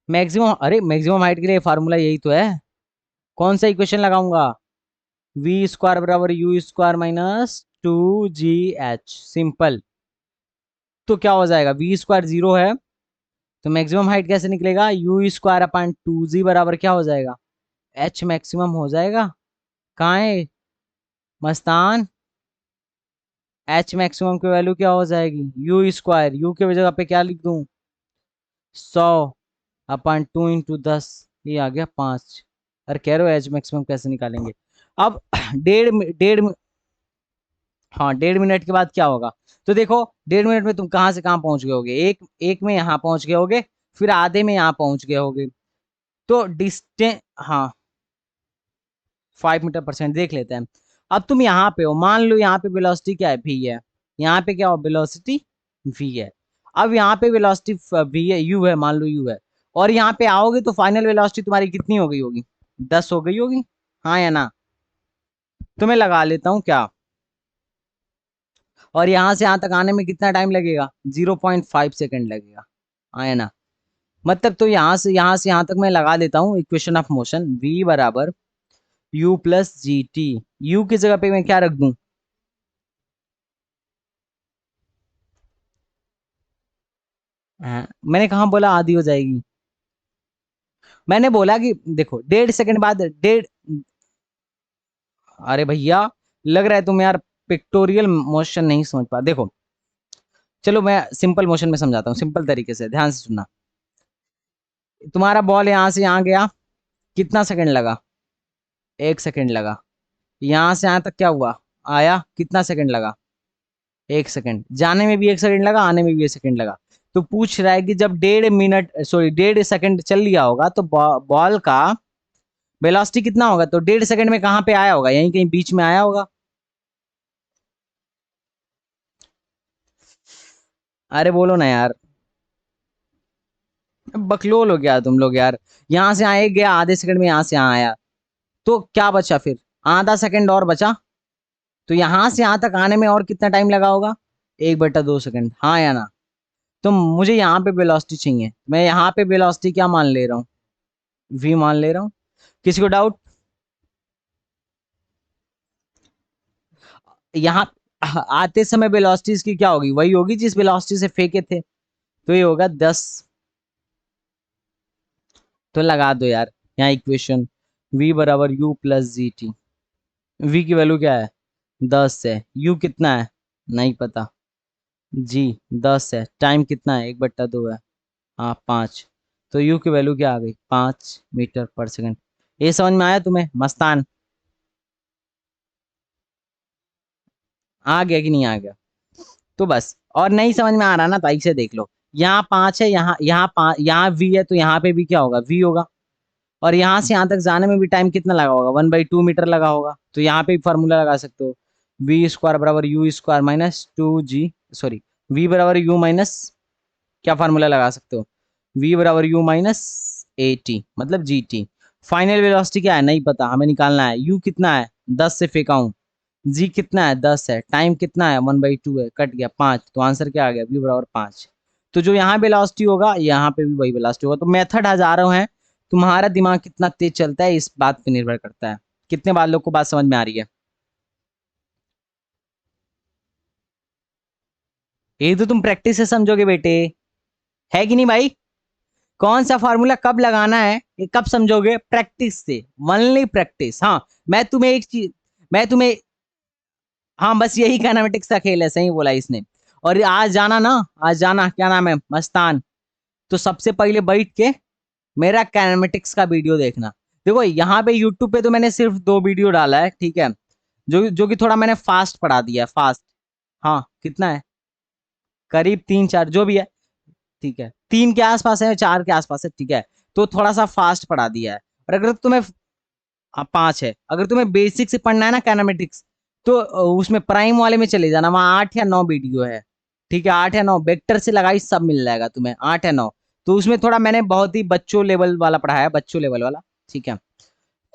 [SPEAKER 1] मैक्सिमम, अरे मैक्सिमम हाइट के लिए फार्मूला यही तो है। कौन सा इक्वेशन लगाऊंगा? वी स्क्वायर बराबर यू स्क्वायर माइनस 2 जी एच, सिंपल। तो क्या हो जाएगा, वी स्क्वायर जीरो है, तो मैक्सिमम हाइट कैसे निकलेगा, यू स्क्वायर अपॉन 2 जी बराबर क्या हो जाएगा, एच मैक्सिमम हो जाएगा। कहाँ है मस्तान? एच मैक्सिमम की वैल्यू क्या हो जाएगी, यू स्क्वायर, यू के जगह पे क्या लिख दूं, 100 अपॉन 2 × 10, ये आ गया 5। अरे कह रहे हो एच मैक्सिमम कैसे निकालेंगे? अब डेढ़ डेढ़, हाँ 1.5 मिनट के बाद क्या होगा, तो देखो 1.5 मिनट में तुम कहाँ से कहाँ पहुंच गए होगे, एक एक में यहाँ पहुंच गए होगे, फिर आधे में यहाँ पहुंच गए होगे, तो डिस्टेंस, हाँ 5 मीटर पर सेकंड देख लेते हैं। अब तुम यहाँ पे हो, मान लो यहाँ पे वेलोसिटी क्या है, वी है, यहाँ पे क्या हो वेलोसिटी, वी है। अब यहाँ पे वेलोसिटी वी है, यू है, मान लो यू है, और यहाँ पे आओगे तो फाइनल वेलोसिटी तुम्हारी कितनी हो गई होगी, 10 हो गई होगी, हाँ या ना? तो मैं लगा लेता हूँ क्या, और यहाँ से यहाँ तक आने में कितना टाइम लगेगा, 0.5 सेकंड लगेगा, हाँ या ना? मतलब तो यहाँ से यहाँ तक मैं लगा देता हूँ इक्वेशन ऑफ मोशन, v बराबर u plus g T. You की जगह पे मैं क्या रख दूं, मैंने कहा बोला आधी हो जाएगी, मैंने बोला कि देखो 1.5 सेकंड बाद डेढ़, अरे भैया लग रहा है तुम यार पिक्टोरियल मोशन नहीं समझ पा, देखो चलो मैं सिंपल मोशन में समझाता हूँ, सिंपल तरीके से ध्यान से सुनना। तुम्हारा बॉल यहाँ से यहाँ गया, कितना सेकंड लगा, 1 सेकंड लगा। यहाँ से यहाँ तक क्या हुआ, आया, कितना सेकंड लगा, 1 सेकंड। जाने में भी 1 सेकंड लगा, आने में भी 1 सेकंड लगा। तो पूछ रहा है कि जब 1.5 मिनट, सॉरी 1.5 सेकंड चल लिया होगा तो बॉल का वेलोसिटी कितना होगा, तो 1.5 सेकंड में कहाँ पे आया होगा, यहीं कहीं बीच में आया होगा। अरे बोलो ना यार, बकलोल हो गया तुम लोग यार। यहाँ से आए गया आधे सेकंड में, यहाँ से यहाँ आया, तो क्या बचा फिर, आधा सेकंड और बचा। तो यहाँ से यहाँ तक आने में और कितना टाइम लगा होगा, 1/2 सेकंड, हाँ या ना? तो मुझे यहाँ पे वेलोसिटी चाहिए, मैं यहाँ पे वेलोसिटी क्या मान ले रहा हूँ, वी मान ले रहा हूँ। किसी को डाउट? यहाँ आते समय वेलोसिटी इसकी क्या होगी, वही होगी जिस वेलोसिटी से फेंके थे, तो ये होगा 10। तो लगा दो यार यहाँ इक्वेशन, v बराबर u plus g T. v की वैल्यू क्या है, 10 है। u कितना है, नहीं पता। जी 10 है। टाइम कितना है, 1/2 है। हाँ 5। तो u की वैल्यू क्या आ गई, 5 मीटर पर सेकंड। ये समझ में आया तुम्हें मस्तान, आ गया कि नहीं आ गया। तो बस, और नहीं समझ में आ रहा ना तो ऐसे देख लो, यहाँ 5 है, यहाँ 5, यहाँ v है, तो यहाँ पे भी क्या होगा, v होगा। और यहाँ से यहाँ तक जाने में भी टाइम कितना लगा होगा, 1/2 मीटर लगा होगा। तो यहाँ पे भी फॉर्मूला लगा सकते हो, वी स्क्वायर बराबर u square minus 2g, sorry, v बराबर यू माइनस, क्या फार्मूला लगा सकते हो, v बराबर यू माइनस ए टी, मतलब जी टी। फाइनल वेलोसिटी क्या है, नहीं पता, हमें निकालना है। u कितना है, 10 से फेंका हूँ। जी कितना है, 10 है। टाइम कितना है, 1/2 है, कट गया 5। तो आंसर क्या आ गया, v बराबर 5। तो जो यहाँ वेलोसिटी होगा यहाँ पे भी वही वेलोसिटी होगा। तो मेथड हजारों हैं, तुम्हारा दिमाग कितना तेज चलता है इस बात पे निर्भर करता है। कितने बार लोग को बात समझ में आ रही है, ये तो तुम प्रैक्टिस से समझोगे बेटे, है कि नहीं भाई। कौन सा फॉर्मूला कब लगाना है ये कब समझोगे, प्रैक्टिस से, ओनली प्रैक्टिस। हाँ मैं तुम्हें एक चीज, मैं तुम्हें, हाँ बस यही काइनेमेटिक्स का खेल है, सही बोला इसने। और आज जाना ना, आज जाना, क्या नाम है, मस्तान, तो सबसे पहले बैठ के मेरा काइनेमेटिक्स का वीडियो देखना। देखो यहाँ पे यूट्यूब पे तो मैंने सिर्फ 2 वीडियो डाला है, ठीक है, जो कि थोड़ा मैंने फास्ट पढ़ा दिया है, फास्ट। हाँ कितना है, करीब 3-4 जो भी है, ठीक है, 3 के आसपास है, 4 के आसपास है, ठीक है। तो थोड़ा सा फास्ट पढ़ा दिया है। और अगर तुम्हें, हाँ 5 है, अगर तुम्हें बेसिक से पढ़ना है ना काइनेमेटिक्स, तो उसमें प्राइम वाले में चले जाना, वहाँ 8 या 9 वीडियो है, ठीक है, 8 या 9 वेक्टर से लगाई सब मिल जाएगा तुम्हें, 8 या 9। तो उसमें थोड़ा मैंने बहुत ही बच्चों लेवल वाला पढ़ाया है, बच्चों लेवल वाला, ठीक है।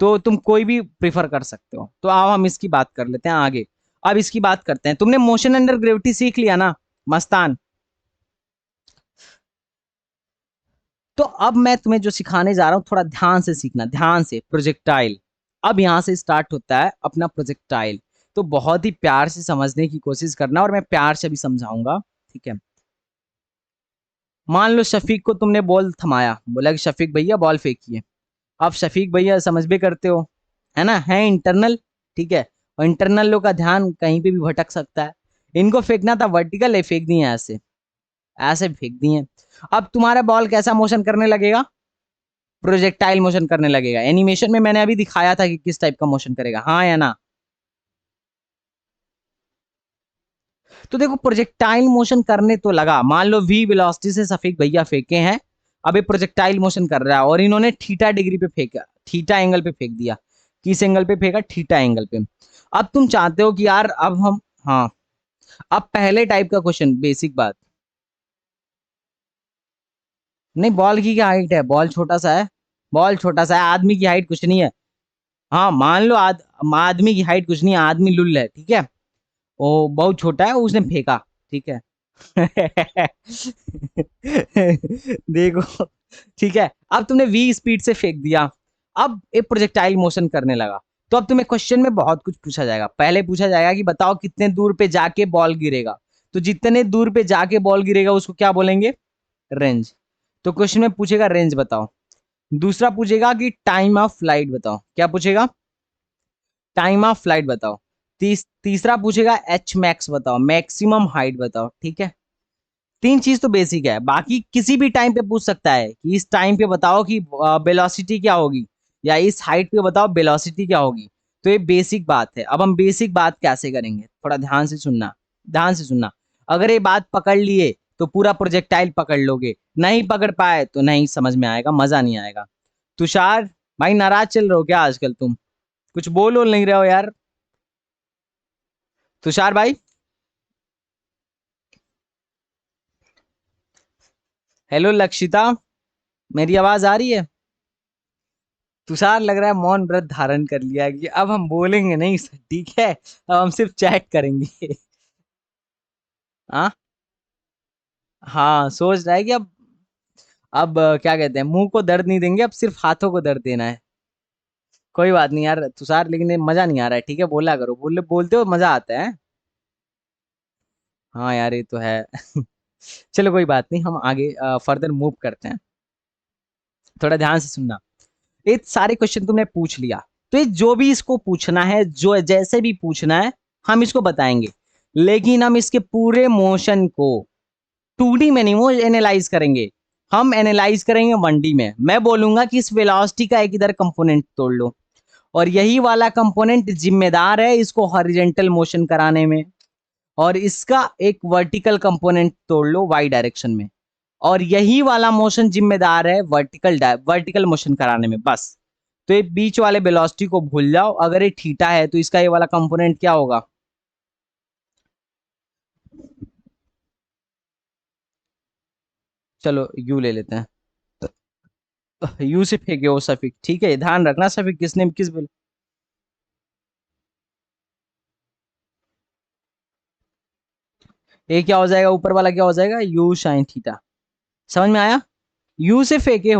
[SPEAKER 1] तो तुम कोई भी प्रिफर कर सकते हो। तो आओ हम इसकी बात कर लेते हैं आगे। अब इसकी बात करते हैं, तुमने मोशन अंडर ग्रेविटी सीख लिया ना मस्तान। तो अब मैं तुम्हें जो सिखाने जा रहा हूँ थोड़ा ध्यान से सीखना, ध्यान से। प्रोजेक्टाइल, अब यहां से स्टार्ट होता है अपना प्रोजेक्टाइल। तो बहुत ही प्यार से समझने की कोशिश करना, और मैं प्यार से भी समझाऊंगा, ठीक है। मान लो शफीक को तुमने बॉल थमाया, बोला कि शफीक भैया बॉल फेंकिए। अब शफीक भैया समझ भी करते हो, है ना, है इंटरनल, ठीक है। और इंटरनल लोग का ध्यान कहीं पे भी भटक सकता है। इनको फेंकना था वर्टिकल, है फेंक दिए ऐसे, ऐसे फेंक दिए। अब तुम्हारा बॉल कैसा मोशन करने लगेगा, प्रोजेक्टाइल मोशन करने लगेगा। एनिमेशन में मैंने अभी दिखाया था कि किस टाइप का मोशन करेगा, हाँ या ना। तो देखो प्रोजेक्टाइल मोशन करने तो लगा, मान लो वी वेलोसिटी से सफीक भैया फेंके हैं, अब ये प्रोजेक्टाइल मोशन कर रहा है, और इन्होंने थीटा डिग्री पे फेंका, थीटा एंगल पे फेंक दिया। किस एंगल पे फेंका, थीटा एंगल पे। अब तुम चाहते हो कि यार अब हम, हाँ, अब पहले टाइप का क्वेश्चन, बेसिक बात। नहीं, बॉल की क्या हाइट है, बॉल छोटा सा है, बॉल छोटा सा है, आदमी की हाइट कुछ नहीं है। हाँ मान लो आदमी की हाइट कुछ नहीं है, आदमी लुल है, ठीक है, वो बहुत छोटा है, उसने फेंका, ठीक है। देखो, ठीक है, अब तुमने वी स्पीड से फेंक दिया, अब एक प्रोजेक्टाइल मोशन करने लगा। तो अब तुम्हें क्वेश्चन में बहुत कुछ पूछा जाएगा, पहले पूछा जाएगा कि बताओ कितने दूर पे जाके बॉल गिरेगा। तो जितने दूर पे जाके बॉल गिरेगा उसको क्या बोलेंगे, रेंज। तो क्वेश्चन में पूछेगा रेंज बताओ। दूसरा पूछेगा कि टाइम ऑफ फ्लाइट बताओ, क्या पूछेगा, टाइम ऑफ फ्लाइट बताओ। तीसरा पूछेगा एच मैक्स बताओ, मैक्सिमम हाइट बताओ, ठीक है। 3 चीज तो बेसिक है, बाकी किसी भी टाइम पे पूछ सकता है कि इस टाइम पे बताओ कि वेलोसिटी क्या होगी, या इस हाइट पे बताओ वेलोसिटी क्या होगी। तो ये बेसिक बात है। अब हम बेसिक बात कैसे करेंगे, थोड़ा ध्यान से सुनना, ध्यान से सुनना। अगर ये बात पकड़ लिए तो पूरा प्रोजेक्टाइल पकड़ लोगे, नहीं पकड़ पाए तो नहीं समझ में आएगा, मजा नहीं आएगा। तुषार भाई नाराज चल रहे हो क्या आजकल तुम, कुछ बोल नहीं रहे हो यार। तुषार भाई, हेलो लक्षिता, मेरी आवाज आ रही है। तुषार लग रहा है मौन व्रत धारण कर लिया कि अब हम बोलेंगे नहीं सर, ठीक है, अब हम सिर्फ चैट करेंगे। हाँ, हाँ सोच रहा है कि अब क्या कहते हैं, मुंह को दर्द नहीं देंगे, अब सिर्फ हाथों को दर्द देना है। कोई बात नहीं यार तुषार, लेकिन ये मजा नहीं आ रहा है, ठीक है, बोला करो, बोलते हो मजा आता है। हाँ यार ये तो है। चलो कोई बात नहीं, हम आगे फर्दर मूव करते हैं। थोड़ा ध्यान से सुनना। ये सारे क्वेश्चन तुमने पूछ लिया, तो ये जो भी इसको पूछना है, जो जैसे भी पूछना है हम इसको बताएंगे, लेकिन हम इसके पूरे मोशन को 2D में नहीं वो एनालाइज करेंगे, हम एनालाइज करेंगे 1D में। मैं बोलूंगा कि इस वेलोसिटी का एक इधर कंपोनेंट तोड़ लो, और यही वाला कंपोनेंट जिम्मेदार है इसको हॉरिजेंटल मोशन कराने में, और इसका एक वर्टिकल कंपोनेंट तोड़ लो वाई डायरेक्शन में, और यही वाला मोशन जिम्मेदार है वर्टिकल मोशन कराने में, बस। तो ये बीच वाले वेलोसिटी को भूल जाओ। अगर ये थीटा है तो इसका ये वाला कंपोनेंट क्या होगा? चलो यू ले लेते हैं। यू से फेंके हो सफिक, ठीक है, ध्यान रखना सफिक किसने किस ये क्या हो जाएगा, ऊपर वाला क्या हो जाएगा, यू साइन थीटा। समझ में आया? यू से फेंके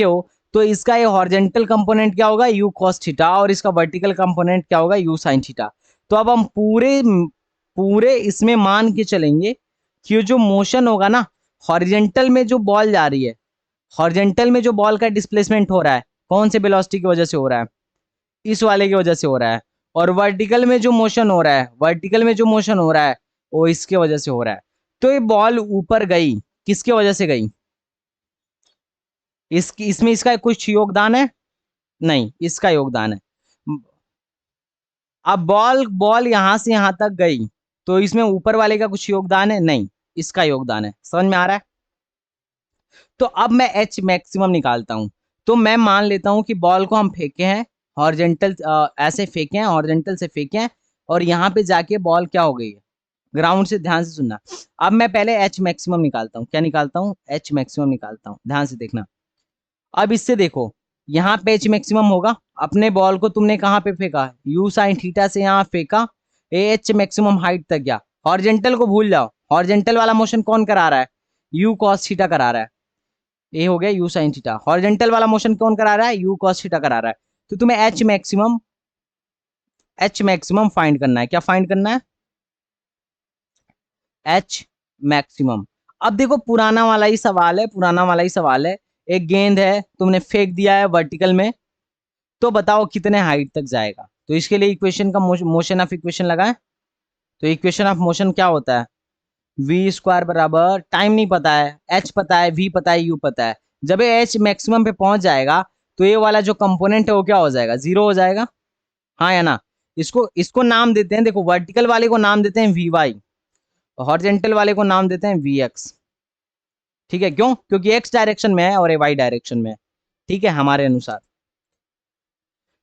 [SPEAKER 1] हो तो इसका ये हॉरिजेंटल कंपोनेंट क्या होगा, यू कॉस थीटा, और इसका वर्टिकल कंपोनेंट क्या होगा, यू साइन थीटा। तो अब हम पूरे पूरे इसमें मान के चलेंगे कि ये जो मोशन होगा ना, हॉरिजेंटल में जो बॉल जा रही है, हॉरिजेंटल में जो बॉल का डिस्प्लेसमेंट हो रहा है, कौन से वेलोसिटी की वजह से हो रहा है, इस वाले की वजह से हो रहा है। और वर्टिकल में जो मोशन हो रहा है, वर्टिकल में जो मोशन हो रहा है वो इसके वजह से हो रहा है। तो ये बॉल ऊपर गई, किसके वजह से गई, इसकी इसमें इसका कुछ योगदान है? नहीं, इसका योगदान है। अब बॉल बॉल यहां से यहां तक गई, तो इसमें ऊपर वाले का कुछ योगदान है? नहीं, इसका योगदान है। समझ में आ रहा है? तो अब मैं एच मैक्सिमम निकालता हूं। तो मैं मान लेता हूं कि बॉल को हम फेंके हैं हॉरिजेंटल, ऐसे फेंके हैं, हॉरिजेंटल से फेंके हैं, और यहाँ पे जाके बॉल क्या हो गई है, ग्राउंड से, ध्यान से सुनना। अब मैं पहले एच मैक्सिमम निकालता हूँ। क्या निकालता हूँ? एच मैक्सिमम निकालता हूँ, ध्यान से देखना। अब इससे देखो, यहाँ पे एच मैक्सिमम होगा, अपने बॉल को तुमने कहाँ पे फेंका, यू साइन थीटा से यहाँ फेंका, एच मैक्सिमम हाइट तक गया। हॉरिजेंटल को भूल जाओ, हॉरिजेंटल वाला मोशन कौन करा रहा है, यू कॉस थीटा करा रहा है। ये हो गया यू साइन थीटा। हॉरिजेंटल वाला मोशन कौन करा रहा है, यू कॉस थीटा करा रहा है। तो तुम्हें एच मैक्सिमम फाइंड करना है। क्या फाइंड करना है? H maximum. अब देखो पुराना वाला ही सवाल है, पुराना वाला ही सवाल है। एक गेंद है, तुमने फेंक दिया है वर्टिकल में, तो बताओ कितने हाइट तक जाएगा। तो इसके लिए इक्वेशन का मोशन ऑफ इक्वेशन लगाए। तो इक्वेशन ऑफ मोशन क्या होता है, वी स्क्वायर बराबर, टाइम नहीं पता है, एच पता है, वी पता है, यू पता है। जब ये एच मैक्सिमम पे पहुंच जाएगा तो ये वाला जो कंपोनेंट है वो क्या हो जाएगा, जीरो हो जाएगा। हाँ या ना? इसको इसको नाम देते हैं, देखो वर्टिकल वाले को नाम देते हैं वी वाई, हॉरिजेंटल वाले को नाम देते हैं वी एक्स। ठीक है, क्यों? क्योंकि एक्स डायरेक्शन में है और ये वाई डायरेक्शन में है। ठीक है, हमारे अनुसार।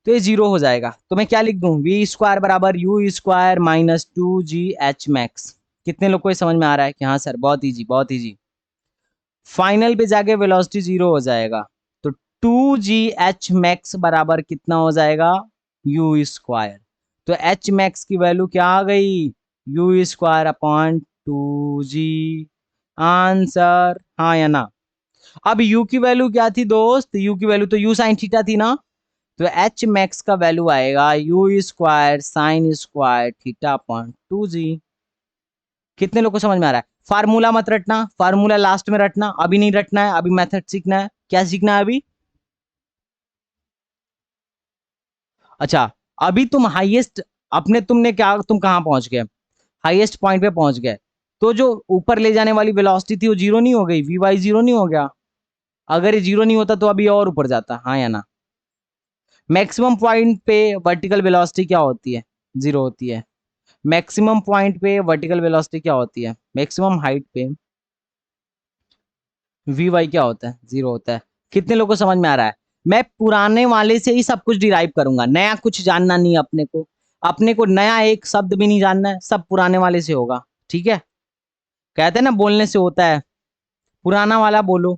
[SPEAKER 1] तो ये जीरो हो जाएगा। तो मैं क्या लिख दूं, वी स्क्वायर बराबर u square minus 2g h max. कितने लोग को ये समझ में आ रहा है कि हाँ सर, बहुत इजी, बहुत इजी। फाइनल पे जाके वेलोसिटी जीरो हो जाएगा, तो 2g h मैक्स बराबर कितना हो जाएगा, यू स्क्वायर। तो एच मैक्स की वैल्यू क्या आ गई, you square upon 2g। Answer हाँ या ना? अब यू की वैल्यू क्या थी दोस्त, यू की वैल्यू तो यू साइन थीटा थी ना, तो एच मैक्स का वैल्यू आएगा you square sine square theta upon 2g। कितने लोग को समझ में आ रहा है? फार्मूला मत रटना, फार्मूला लास्ट में रटना, अभी नहीं रटना है, अभी मेथड सीखना है। क्या सीखना है अभी? अच्छा, अभी तुम हाईएस्ट, अपने तुमने क्या, तुम कहां पहुंच गए, हाईएस्ट पॉइंट पे पहुंच गए। तो जो ऊपर ले जाने वाली वेलोसिटी थी वो जीरो नहीं हो गई, वी वाई जीरो नहीं हो गया? अगर ये जीरो नहीं होता तो अभी और ऊपर जाता, हाँ या ना? मैक्सिमम पॉइंट पे वर्टिकल वेलोसिटी क्या होती है, जीरो होती है। मैक्सिमम पॉइंट पे वर्टिकल वेलोसिटी क्या होती है, मैक्सिमम हाइट पे वी वाई क्या होता है, जीरो होता है। कितने लोगों को समझ में आ रहा है? मैं पुराने वाले से ही सब कुछ डिराइव करूंगा, नया कुछ जानना नहीं अपने को, अपने को नया एक शब्द भी नहीं जानना है, सब पुराने वाले से होगा। ठीक है, कहते हैं ना बोलने से होता है, पुराना वाला बोलो।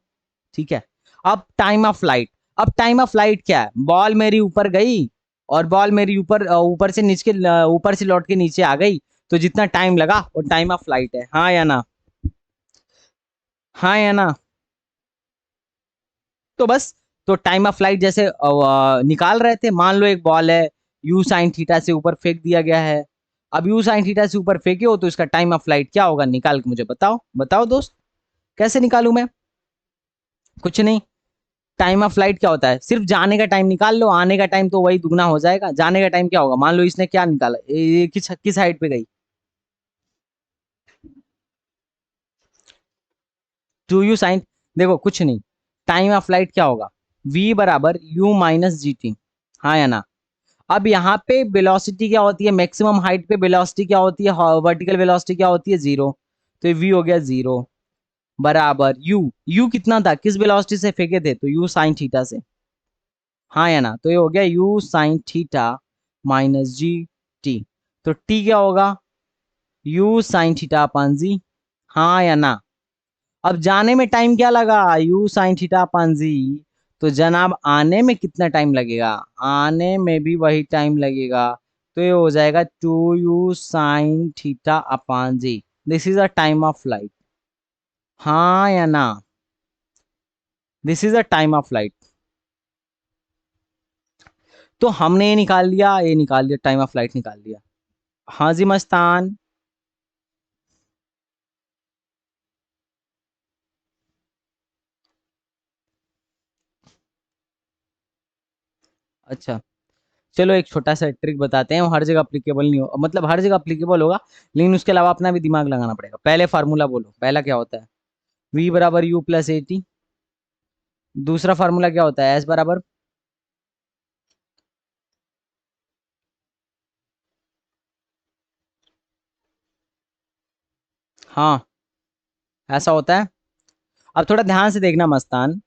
[SPEAKER 1] ठीक है। अब टाइम ऑफ फ्लाइट, अब टाइम ऑफ फ्लाइट क्या है, बॉल मेरी ऊपर गई, और बॉल मेरी ऊपर ऊपर से नीचे, ऊपर से लौट के नीचे आ गई, तो जितना टाइम लगा वो टाइम ऑफ फ्लाइट है। हाँ या ना? हाँ या ना? तो बस, तो टाइम ऑफ फ्लाइट जैसे निकाल रहे थे, मान लो एक बॉल है, यू साइन थीटा से ऊपर फेंक दिया गया है, अब यू साइन थीटा से ऊपर फेंके हो तो इसका टाइम ऑफ फ्लाइट क्या होगा, निकाल के मुझे बताओ, बताओ दोस्त, कैसे निकालूं मैं? कुछ नहीं। टाइम ऑफ फ्लाइट क्या होता है, सिर्फ जाने का टाइम निकाल लो, आने का टाइम तो वही दुगना हो जाएगा। जाने का टाइम क्या होगा, मान लो इसने क्या निकाला, ये किस हाइट पे गई, टू यू साइन, देखो कुछ नहीं, टाइम ऑफ फ्लाइट क्या होगा, v बराबर u माइनस जी टी, हाँ या ना? अब यहाँ पे वेलोसिटी क्या होती है, मैक्सिमम हाइट पे वेलोसिटी क्या होती है, वर्टिकल वेलोसिटी क्या होती है, जीरो। तो v हो गया जीरो बराबर u कितना था, किस वेलोसिटी से फेंके थे, तो u साइन थीटा से, हाँ या ना? तो ये हो गया u sine theta minus G T. तो t क्या होगा, u साइन थीटा अपान जी, हाँ या ना? अब जाने में टाइम क्या लगा, u साइन थीटा अपान जी, तो जनाब आने में कितना टाइम लगेगा, आने में भी वही टाइम लगेगा। तो ये हो जाएगा 2u sine theta upon g, this is a time of flight, हाँ या ना? This is a time of flight. तो हमने ये निकाल लिया, ये निकाल लिया, टाइम ऑफ फ्लाइट निकाल लिया। हाँ जी मस्तान। अच्छा, चलो एक छोटा सा ट्रिक बताते हैं, वो हर जगह अप्लीकेबल नहीं हो, मतलब हर जगह अप्लीकेबल होगा, लेकिन उसके अलावा अपना भी दिमाग लगाना पड़ेगा। पहले फार्मूला बोलो, पहला क्या होता है, v बराबर u प्लस ए टी। दूसरा फार्मूला क्या होता है, s बराबर, हाँ ऐसा होता है। अब थोड़ा ध्यान से देखना मस्तान,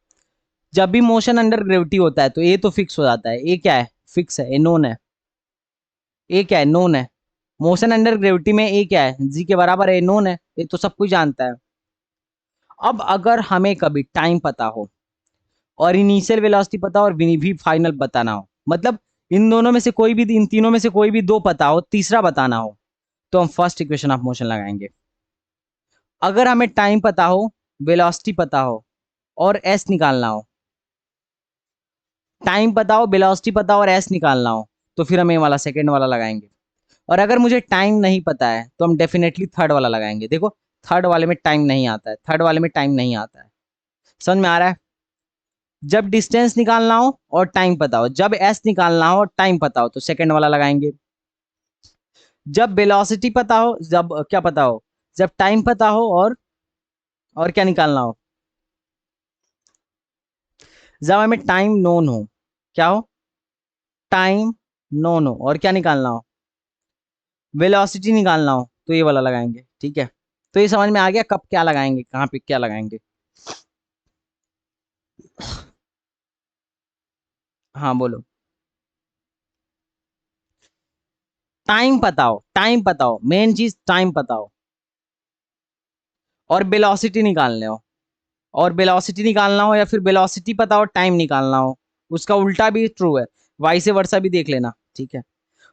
[SPEAKER 1] जब भी मोशन अंडर ग्रेविटी होता है तो ए तो फिक्स हो जाता है, ए क्या है, फिक्स है, ए नोन है, ए क्या है, नोन है। मोशन अंडर ग्रेविटी में ए क्या है, जी के बराबर है, नोन है, ये तो सब कुछ जानता है। अब अगर हमें कभी टाइम पता हो और इनिशियल वेलोसिटी पता हो और भी फाइनल बताना हो, मतलब इन दोनों में से कोई भी, इन तीनों में से कोई भी दो पता हो, तीसरा बताना हो, तो हम फर्स्ट इक्वेशन ऑफ मोशन लगाएंगे। अगर हमें टाइम पता हो, वेलोसिटी पता हो और एस निकालना हो, टाइम पता हो, वेलोसिटी पता हो और एस निकालना हो, तो फिर हम ये वाला सेकंड वाला लगाएंगे। और अगर मुझे टाइम नहीं पता है तो हम डेफिनेटली थर्ड वाला लगाएंगे। देखो थर्ड वाले में टाइम नहीं आता है, थर्ड वाले में टाइम नहीं आता है, समझ में आ रहा है? जब डिस्टेंस निकालना हो और टाइम पता हो, जब एस निकालना हो और टाइम पता हो, तो सेकंड वाला लगाएंगे। जब वेलोसिटी पता हो, जब क्या पता हो, जब टाइम पता हो और क्या निकालना हो, जब हमें टाइम नोन हो, क्या हो, टाइम नोन हो और क्या निकालना हो, वेलोसिटी निकालना हो, तो ये वाला लगाएंगे। ठीक है, तो ये समझ में आ गया कब क्या लगाएंगे, कहाँ पे क्या लगाएंगे। हाँ बोलो। टाइम पता हो, टाइम पता हो, मेन चीज टाइम पता हो और वेलोसिटी निकालने हो, और वेलोसिटी निकालना हो या फिर वेलोसिटी पता हो टाइम निकालना हो, उसका उल्टा भी ट्रू है, वाई से वर्षा भी देख लेना। ठीक है,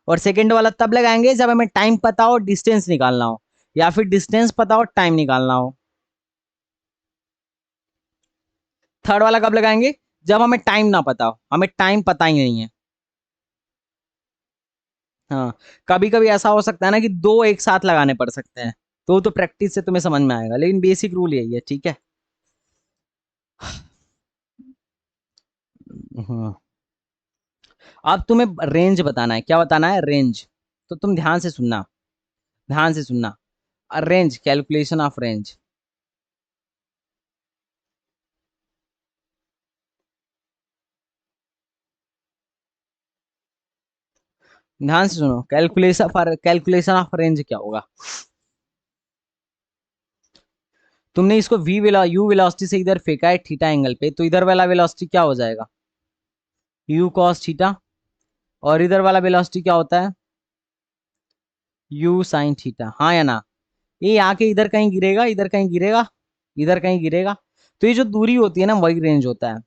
[SPEAKER 1] और सेकंड वाला तब लगाएंगे जब हमें टाइम पता हो, डिस्टेंस निकालना हो, या फिर डिस्टेंस पता हो, टाइम निकालना हो। थर्ड वाला कब लगाएंगे, जब हमें टाइम ना पता हो, हमें टाइम पता ही नहीं है। हाँ, कभी कभी ऐसा हो सकता है ना कि दो एक साथ लगाने पड़ सकते हैं, तो प्रैक्टिस से तुम्हें समझ में आएगा, लेकिन बेसिक रूल यही है। ठीक है। हाँ, अब तुम्हें रेंज बताना है, क्या बताना है, रेंज। तो तुम ध्यान से सुनना, ध्यान से सुनना, रेंज, कैलकुलेशन ऑफ रेंज, ध्यान से सुनो, कैलकुलेशन ऑफ रेंज क्या होगा। तुमने इसको यू वेलोसिटी से इधर फेंका है थीटा एंगल पे, तो इधर वाला वेलोसिटी क्या हो जाएगा, यू कॉस थीटा, और इधर वाला वेलोसिटी क्या होता है, यू साइन थीटा, हाँ या ना? ये आके इधर कहीं गिरेगा, इधर कहीं गिरेगा, इधर कहीं गिरेगा, तो ये जो दूरी होती है ना वही रेंज होता है।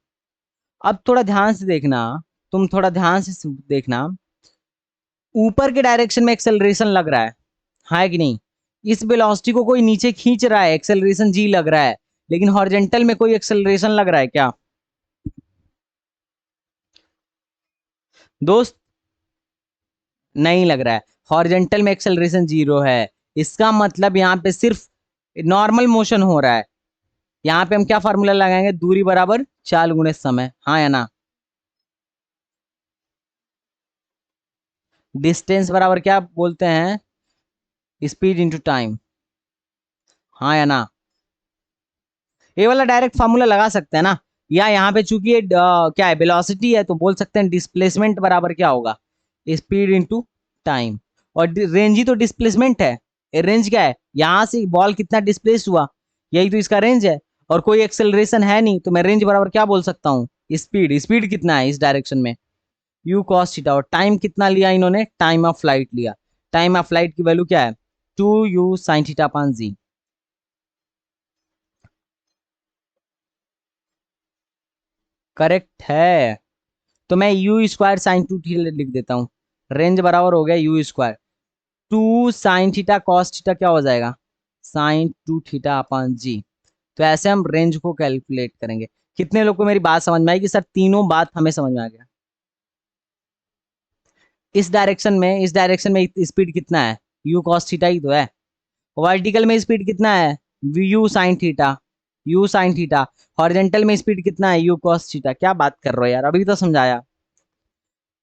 [SPEAKER 1] अब थोड़ा ध्यान से देखना, तुम थोड़ा ध्यान से देखना, ऊपर के डायरेक्शन में एक्सेलरेशन लग रहा है कि नहीं? इस वेलोसिटी को कोई नीचे खींच रहा है, एक्सेलरेशन जी लग रहा है, लेकिन हॉरिजेंटल में कोई एक्सेलरेशन लग रहा है क्या दोस्त? नहीं लग रहा है। हॉरिजेंटल में एक्सेलरेशन 0 है। इसका मतलब यहाँ पे सिर्फ नॉर्मल मोशन हो रहा है। यहाँ पे हम क्या फार्मूला लगाएंगे, दूरी बराबर चाल गुणे समय, हाँ या ना। डिस्टेंस बराबर क्या बोलते हैं, स्पीड इंटू टाइम, हाँ या ना। ये वाला डायरेक्ट फार्मूला लगा सकते हैं ना, या यहाँ पे चूंकि ये क्या है, वेलोसिटी है, तो बोल सकते हैं डिस्प्लेसमेंट बराबर क्या होगा, स्पीड इंटू टाइम। और रेंज ही तो डिस्प्लेसमेंट है। रेंज क्या है, यहाँ से बॉल कितना डिस्प्लेस हुआ, यही तो इसका रेंज है। और कोई एक्सेलरेशन है नहीं, तो मैं रेंज बराबर क्या बोल सकता हूँ, स्पीड। स्पीड कितना है इस डायरेक्शन में, यू कॉस थीटा। और टाइम कितना लिया इन्होंने, टाइम ऑफ फ्लाइट लिया। टाइम ऑफ फ्लाइट की वैल्यू क्या है, 2u साइन थीटा अपान जी। करेक्ट है। तो मैं यू स्क्वायर साइन 2 थीटा लिख देता हूँ। रेंज बराबर हो गया you square 2 sin theta cos theta, क्या हो जाएगा, sin 2 थीटा अपान जी। तो ऐसे हम रेंज को कैलकुलेट करेंगे। कितने लोग को मेरी बात समझ में आई कि सर तीनों बात हमें समझ में आ गया। इस डायरेक्शन में स्पीड कितना है, यू कॉस थीटा ही तो है। वर्टिकल में स्पीड कितना है, you sine theta, you sine theta. Horizontal में स्पीड कितना है, यू कॉस थीटा। क्या बात कर रहे हो यार, अभी तो समझाया।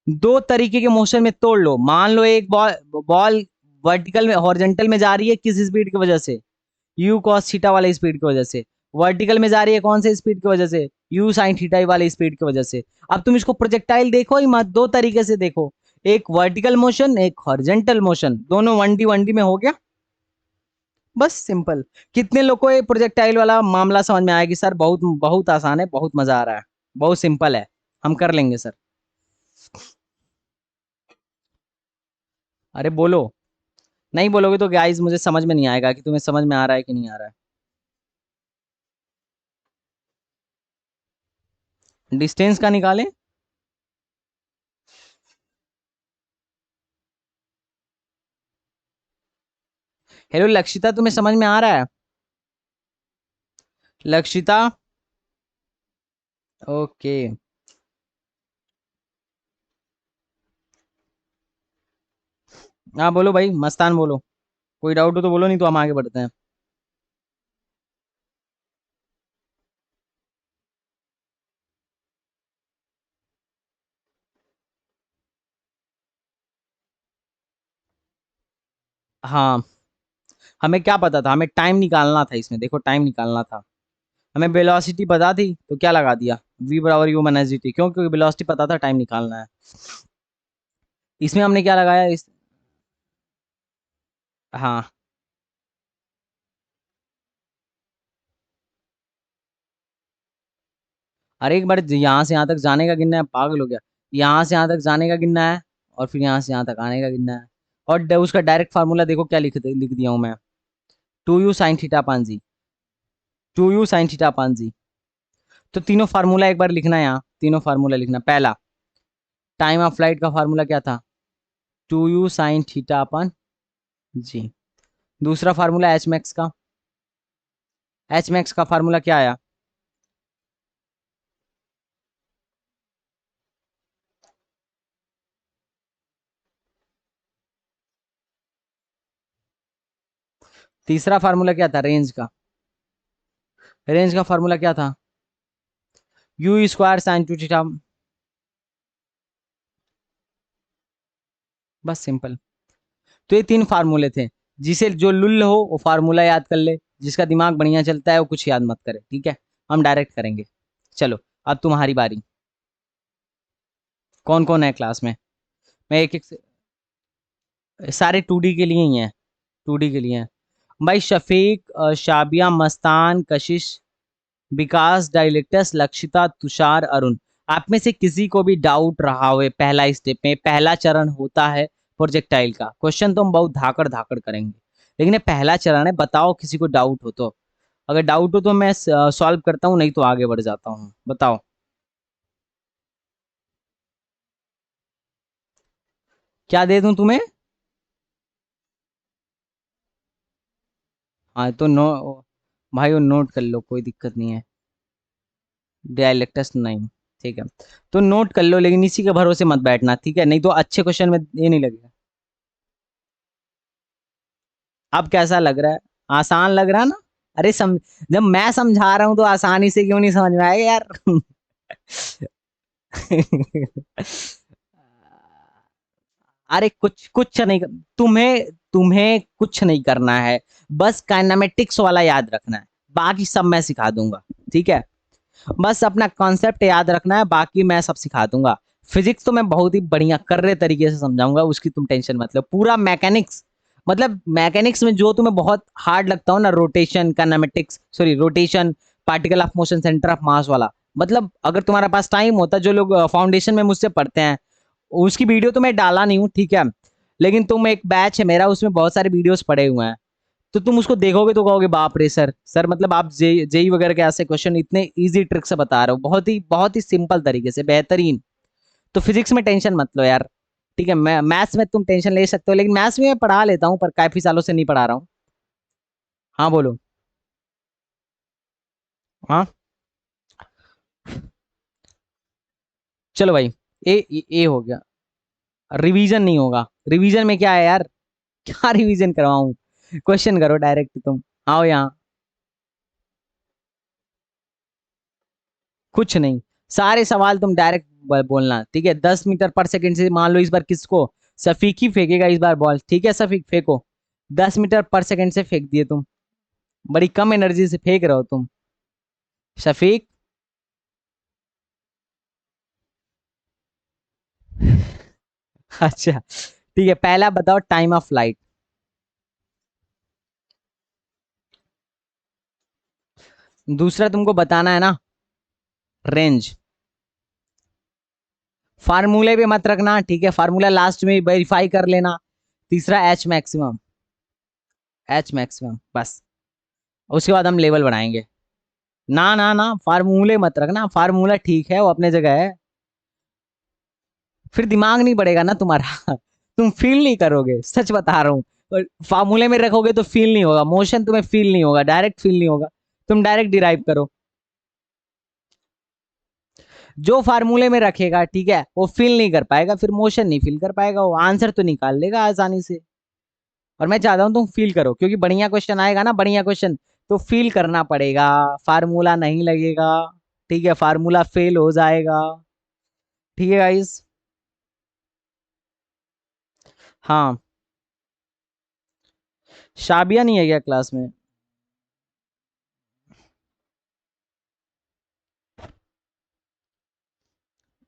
[SPEAKER 1] दो तरीके के मोशन में तोड़ लो। मान लो एक बॉल बॉल वर्टिकल में हॉरिजेंटल में जा रही है, किस स्पीड की वजह से, यू कॉस थीटा वाले स्पीड की वजह से। वर्टिकल में जा रही है कौन से स्पीड की वजह से, यू साइन थीटा वाले स्पीड की वजह से। अब तुम इसको प्रोजेक्टाइल देखो ही मत, दो तरीके से देखो, एक वर्टिकल मोशन एक हॉरिजेंटल मोशन, दोनों 1D में हो गया। बस सिंपल। कितने लोग को ये प्रोजेक्टाइल वाला मामला समझ में आया कि सर बहुत बहुत आसान है, बहुत मजा आ रहा है, बहुत सिंपल है, हम कर लेंगे सर। अरे बोलो। नहीं बोलोगे तो गाइस मुझे समझ में नहीं आएगा कि तुम्हें समझ में आ रहा है कि नहीं आ रहा है। डिस्टेंस का निकालें। हेलो लक्षिता, तुम्हें समझ में आ रहा है, लक्षिता। ओके। हाँ बोलो भाई, मस्तान बोलो। कोई डाउट हो तो बोलो, नहीं तो हम आगे बढ़ते हैं। हाँ, हमें क्या पता था, हमें टाइम निकालना था इसमें, देखो टाइम निकालना था। हमें वेलोसिटी पता थी तो क्या लगा दिया, v बराबर यू माइनस जी टी, क्योंकि वेलोसिटी पता था, टाइम निकालना है। इसमें हमने क्या लगाया इस, हाँ। अरे एक बार यहाँ से यहाँ तक जाने का गिनना है, पागल हो गया। यहाँ से यहाँ तक जाने का गिनना है, और फिर यहाँ से यहाँ तक आने का गिनना है। और उसका डायरेक्ट फार्मूला देखो क्या लिख दिया हूँ मैं, 2u sin थीटा अपान जी, 2u sin थीटा अपान जी। तो तीनों फार्मूला एक बार लिखना है यहाँ, तीनों फार्मूला लिखना। पहला, टाइम ऑफ फ्लाइट का फार्मूला क्या था, 2u sin थीटा अपान जी। दूसरा फार्मूला एच मैक्स का, एच मैक्स का फार्मूला क्या आया, तीसरा फार्मूला क्या था, रेंज का, रेंज का फार्मूला क्या था, यू स्क्वायर साइन 2 थीटा। बस सिंपल। तो ये तीन फार्मूले थे। जिसे जो लुल्ल हो वो फार्मूला याद कर ले, जिसका दिमाग बढ़िया चलता है वो कुछ याद मत करे, ठीक है। हम डायरेक्ट करेंगे। चलो, अब तुम्हारी बारी। कौन कौन है क्लास में, मैं एक एक से, सारे 2D के लिए ही हैं, 2D के लिए हैं। भाई शफीक, शाबिया, मस्तान, कशिश, विकास, डायलेक्टस, लक्षिता, तुषार, अरुण। आप में से किसी को भी डाउट रहा हो पहला स्टेप में, पहला चरण होता है प्रोजेक्टाइल का, क्वेश्चन तो हम बहुत धाकड़ धाकड़ करेंगे, लेकिन ये पहला चरण है। बताओ किसी को डाउट हो तो, अगर डाउट हो तो मैं सॉल्व करता हूँ, नहीं तो आगे बढ़ जाता हूँ, बताओ। क्या दे दूं तुम्हें, हाँ तो नो, भाई वो नोट कर लो, कोई दिक्कत नहीं है। डायलेक्टस नहीं, ठीक है। तो नोट कर लो, लेकिन इसी के भरोसे मत बैठना, ठीक है, नहीं तो अच्छे क्वेश्चन में ये नहीं लगेगा। अब कैसा लग रहा है? आसान लग रहा है ना? अरे जब मैं समझा रहा हूं तो आसानी से क्यों नहीं समझ में आएगा यार? अरे कुछ कुछ नहीं तुम्हें तुम्हें कुछ नहीं करना है। बस काइनेमेटिक्स वाला याद रखना है, बाकी सब मैं सिखा दूंगा। ठीक है? बस अपना कॉन्सेप्ट याद रखना है, बाकी मैं सब सिखा दूंगा। फिजिक्स तो मैं बहुत ही बढ़िया कर्रे तरीके से समझाऊंगा, उसकी तुम टेंशन मत लो। पूरा मैकेनिक्स, मतलब मैकेनिक्स में जो तुम्हें बहुत हार्ड लगता हो ना, rotation kinematics, sorry rotation, particle of motion, centre of mass वाला, मतलब अगर तुम्हारे पास टाइम होता, जो लोग फाउंडेशन में मुझसे पढ़ते हैं, उसकी वीडियो तो मैं डाला नहीं हूँ, ठीक है? लेकिन तुम, एक बैच है मेरा, उसमें बहुत सारे वीडियोस पड़े हुए हैं, तो तुम उसको देखोगे तो कहोगे बाप रे सर, सर मतलब आप जेई वगैरह के ऐसे क्वेश्चन इतने इजी ट्रिक से बता रहे हो, बहुत ही सिंपल तरीके से, बेहतरीन। तो फिजिक्स में टेंशन मत लो यार। ठीक है? मैं मैथ्स में तुम टेंशन ले सकते हो, लेकिन मैथ्स में मैं पढ़ा लेता हूँ, पर काफी सालों से नहीं पढ़ा रहा हूँ। हाँ बोलो। हाँ चलो भाई, ए हो गया। रिवीजन नहीं होगा। रिवीजन में क्या है यार? क्या रिवीजन करवाऊं? क्वेश्चन करो डायरेक्ट तुम। आओ यहाँ। कुछ नहीं, सारे सवाल तुम डायरेक्ट बोलना, ठीक है? 10 मीटर पर सेकंड से, मान लो इस बार किसको, सफीक ही फेंकेगा इस बार बॉल, ठीक है? सफीक फेंको। 10 मीटर पर सेकंड से फेंक दिए तुम, बड़ी कम एनर्जी से फेंक रहे हो तुम। शफीक। अच्छा ठीक है, पहला बताओ टाइम ऑफ फ्लाइट। दूसरा तुमको बताना है ना, रेंज। फार्मूले पे मत रखना, ठीक है? फार्मूला लास्ट में वेरीफाई कर लेना। तीसरा एच मैक्सिमम। एच मैक्सिमम बस। उसके बाद हम लेवल बढ़ाएंगे। ना ना ना, फार्मूले मत रखना, फार्मूला ठीक है, वो अपने जगह है। फिर दिमाग नहीं बढ़ेगा ना तुम्हारा। तुम फील नहीं करोगे, सच बता रहा हूँ। और फार्मूले में रखोगे तो फील नहीं होगा, मोशन तुम्हें फील नहीं होगा, डायरेक्ट फील नहीं होगा। तुम डायरेक्ट डिराइव करो। जो फार्मूले में रखेगा, ठीक है, वो फील नहीं कर पाएगा, फिर मोशन नहीं फील कर पाएगा, वो आंसर तो निकाल लेगा आसानी से। और मैं चाहता हूँ तुम फील करो, क्योंकि बढ़िया क्वेश्चन आएगा ना, बढ़िया क्वेश्चन, तो फील करना पड़ेगा। फार्मूला नहीं लगेगा, ठीक है? फार्मूला फेल हो जाएगा। ठीक है गाइस? हाँ। शाबिया नहीं है क्या क्लास में?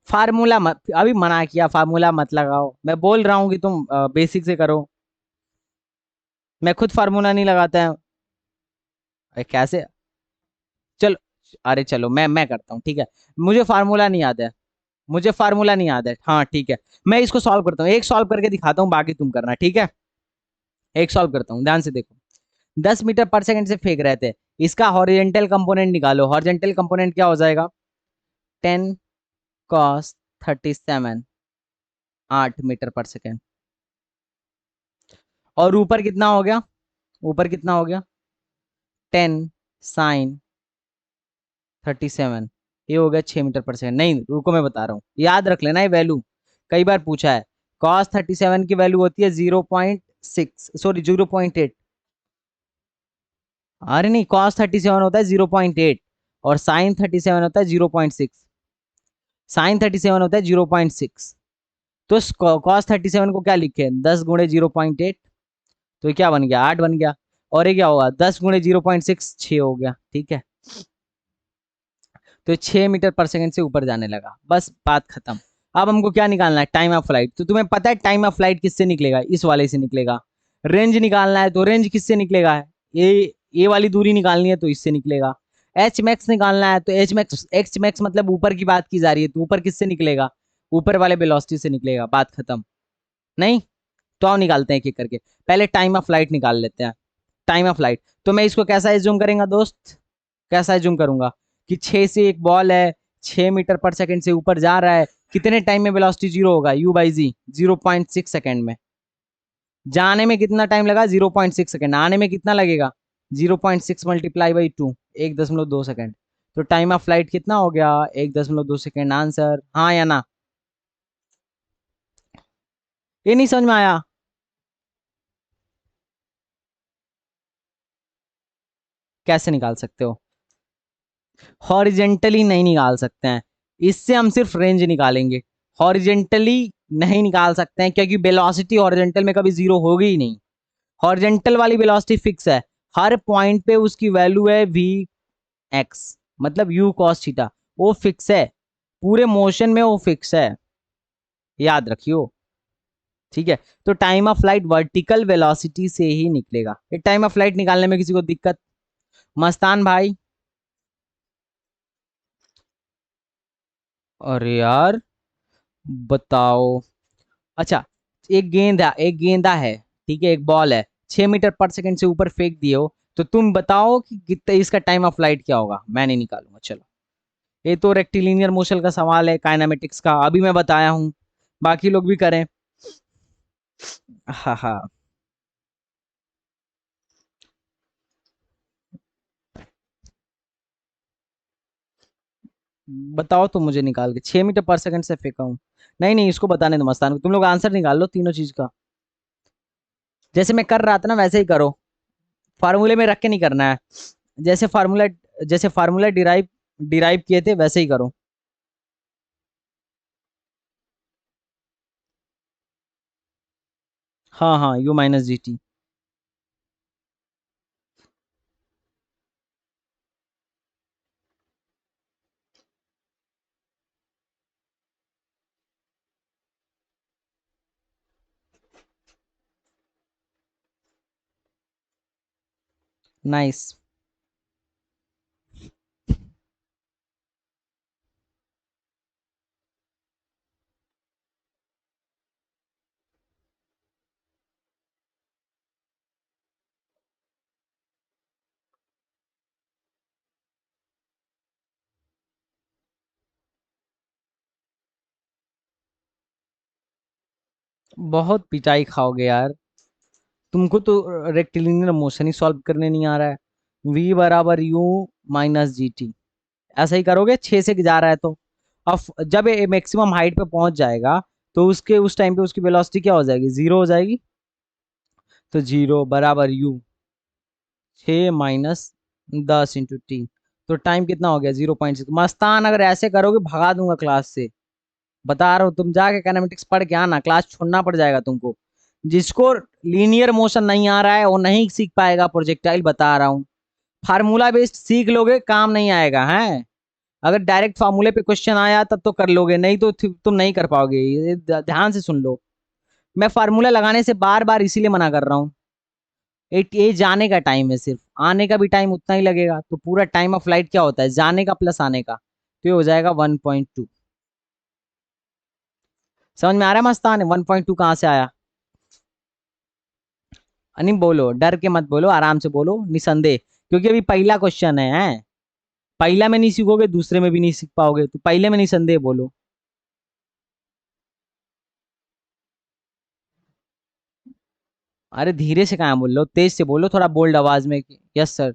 [SPEAKER 1] फार्मूला मत, अभी मना किया, फार्मूला मत लगाओ, मैं बोल रहा हूँ कि तुम बेसिक से करो। मैं खुद फार्मूला नहीं लगाता है। अरे कैसे? चलो, अरे चलो मैं करता हूँ, ठीक है? मुझे फार्मूला नहीं याद है। मुझे फार्मूला नहीं याद है, हाँ ठीक है। मैं इसको सॉल्व करता हूँ, एक सॉल्व करके दिखाता हूँ, बाकी तुम करना, ठीक है? एक सॉल्व करता हूँ, ध्यान से देखो। 10 मीटर पर सेकंड से फेंक रहे थे, इसका हॉरिजेंटल कंपोनेंट निकालो। हॉरिजेंटल कंपोनेंट क्या हो जाएगा? 10 cos 37, 8 मीटर पर सेकंड। और ऊपर कितना हो गया? ऊपर कितना हो गया? 10 sin 37, ये हो गया 6 मीटर पर सेकंड। नहीं रुको, मैं बता रहा हूँ, याद रख लेना ये वैल्यू, कई बार पूछा है। cos 37 की वैल्यू होती है 0.6, सॉरी 0.8। अरे नहीं, cos 37 होता है 0.8, और sin 37 होता है 0.6। sin 37 होता है 0.6। तो cos 37 को क्या लिखे, 10 × 0.8, तो ये क्या बन गया? 8 बन गया। और ये क्या होगा? 10 × 0.6, 6 हो गया, ठीक है? तो 6 मीटर पर सेकंड से ऊपर जाने लगा, बस बात खत्म। अब हमको क्या निकालना है? Time of flight. तो तुम्हें पता है टाइम ऑफ फ्लाइट किससे निकलेगा? इस वाले से निकलेगा। रेंज निकालना है तो रेंज किससे निकलेगा? ये वाली दूरी निकालनी है तो इससे निकलेगा। एच मैक्स निकालना है तो एच मैक्स मतलब ऊपर की बात की जा रही है, तो ऊपर किससे निकलेगा? ऊपर वाले वेलोसिटी से निकलेगा, बात खत्म। नहीं? तो आओ निकालते हैं एक एक करके। पहले टाइम ऑफ फ्लाइट निकाल लेते हैं। टाइम ऑफ फ्लाइट, तो मैं इसको कैसा एज्यूम करेंगे दोस्त? कैसा एज्यूम करूंगा कि 6 से एक बॉल है, 6 मीटर पर सेकंड से ऊपर जा रहा है, कितने टाइम में वेलोसिटी जीरो होगा? यू बाई जी, 0.6 सेकंड में। जाने में कितना टाइम लगा? 0.6 सेकंड। आने में कितना लगेगा? 0.6 × 2, 1.2 सेकंड। तो टाइम ऑफ फ्लाइट कितना हो गया? 1.2 सेकंड। आंसर हाँ या ना? ये नहीं समझ में आया? कैसे निकाल सकते हो? हॉरिजेंटली नहीं निकाल सकते हैं, इससे हम सिर्फ रेंज निकालेंगे। हॉरिजेंटली नहीं निकाल सकते हैं क्योंकि वेलोसिटी हॉरिजेंटल में कभी जीरो होगी ही नहीं। हॉरिजेंटल वाली वेलोसिटी फिक्स है, हर पॉइंट पे उसकी वैल्यू है वी एक्स, मतलब यू कॉस थीटा, वो फिक्स है, पूरे मोशन में वो फिक्स है, याद रखियो। ठीक है, तो time of flight vertical velocity से ही निकलेगा। ये टाइम ऑफ फ्लाइट निकालने में किसी को दिक्कत? मस्तान भाई? अरे यार बताओ। अच्छा, एक गेंदा है, ठीक है, एक बॉल है, 6 मीटर पर सेकंड से ऊपर फेंक दिए हो, तो तुम बताओ कि कितना इसका टाइम ऑफ फ्लाइट क्या होगा? मैं नहीं निकालूंगा, चलो। ये तो रेक्टिलिनियर मोशन का सवाल है, काइनेमेटिक्स का, अभी मैं बताया हूं, बाकी लोग भी करें। हाँ हाँ, बताओ तो मुझे निकाल के, 6 मीटर पर सेकंड से फेंका हूँ। नहीं नहीं, इसको बताने दो मस्तान को, तुम लोग आंसर निकाल लो तीनों चीज का। जैसे मैं कर रहा था ना वैसे ही करो, फार्मूले में रख के नहीं करना है। जैसे फार्मूला जैसे फार्मूला डिराइव डिराइव किए थे वैसे ही करो। हाँ हाँ, you minus G T. Nice. बहुत पिटाई खाओगे यार, तुमको तो रेक्टिलिनियर मोशन ही सॉल्व करने नहीं आ रहा है। v बराबर यू माइनस जी टी, ऐसा ही करोगे, 6 से जा रहा है तो। अब जब ये मैक्सिमम हाइट पे पहुंच जाएगा, तो उसके उस टाइम पे उसकी वेलोसिटी क्या हो जाएगी? जीरो हो जाएगी। तो जीरो बराबर यू, 6 - 10 × t, तो टाइम कितना हो गया? 0.6। मस्तान अगर ऐसे करोगे भगा दूंगा क्लास से, बता रहा हूँ, तुम जाके काइनेमेटिक्स पढ़ के आना, क्लास छोड़ना पड़ जाएगा तुमको। जिसको लीनियर मोशन नहीं आ रहा है वो नहीं सीख पाएगा प्रोजेक्टाइल, बता रहा हूँ। फार्मूला बेस्ड सीख लोगे, काम नहीं आएगा है। अगर डायरेक्ट फार्मूले पे क्वेश्चन आया तब तो कर लोगे, नहीं तो तुम नहीं कर पाओगे, ये ध्यान से सुन लो। मैं फार्मूला लगाने से बार बार इसीलिए मना कर रहा हूँ। ये जाने का टाइम है, सिर्फ आने का भी टाइम उतना ही लगेगा, तो पूरा टाइम ऑफ फ्लाइट क्या होता है? जाने का प्लस आने का, तो ये हो जाएगा 1.2। समझ में आ रहा है मस्तान? 1.2 कहाँ से आया? नहीं बोलो, डर के मत बोलो, आराम से बोलो, निसंदेह, क्योंकि अभी पहला क्वेश्चन है। पहला में नहीं सीखोगे दूसरे में भी नहीं सीख पाओगे, तो पहले में निसंदेह बोलो। अरे धीरे से कहाँ बोल लो, तेज से बोलो, थोड़ा बोल्ड आवाज में। Yes sir.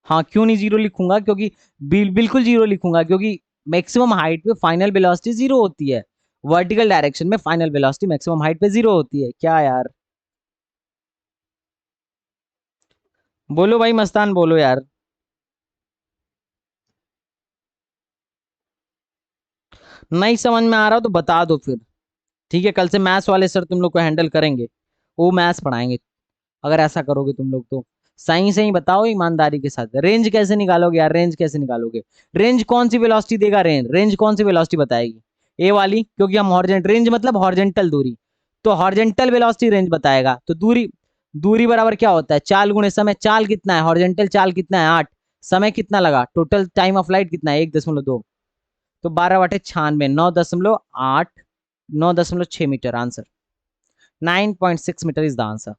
[SPEAKER 1] हाँ, क्यों नहीं जीरो लिखूंगा? क्योंकि बिल्कुल जीरो लिखूंगा, क्योंकि मैक्सिमम हाइट पे फाइनल वेलोसिटी जीरो होती है। वर्टिकल डायरेक्शन में फाइनल वेलोसिटी मैक्सिमम हाइट पे जीरो होती है, क्या यार? बोलो भाई मस्तान, बोलो यार। नहीं समझ में आ रहा हो तो बता दो फिर। ठीक है, कल से मैथ्स वाले सर तुम लोग को हैंडल करेंगे, वो मैथ्स पढ़ाएंगे। अगर ऐसा करोगे तुम लोग तो सही से ही बताओ, ईमानदारी के साथ। रेंज कैसे निकालोगे यार? रेंज कैसे निकालोगे? रेंज कौन सी वेलोसिटी देगा? रेंज कौन सी वेलोसिटी बताएगी? ए वाली, क्योंकि हम हॉर्जेंट रेंज मतलब हॉर्जेंटल दूरी, तो हॉर्जेंटल वेलोसिटी रेंज बताएगा। तो दूरी, दूरी बराबर क्या होता है? चाल गुणे समय। चाल कितना है? हॉर्जेंटल चाल कितना है? 8। समय कितना लगा? टोटल टाइम ऑफ लाइट कितना है? 1.2। तो 12/96, 9.8, 9.6 metre. Answer 9.6 metre is the answer.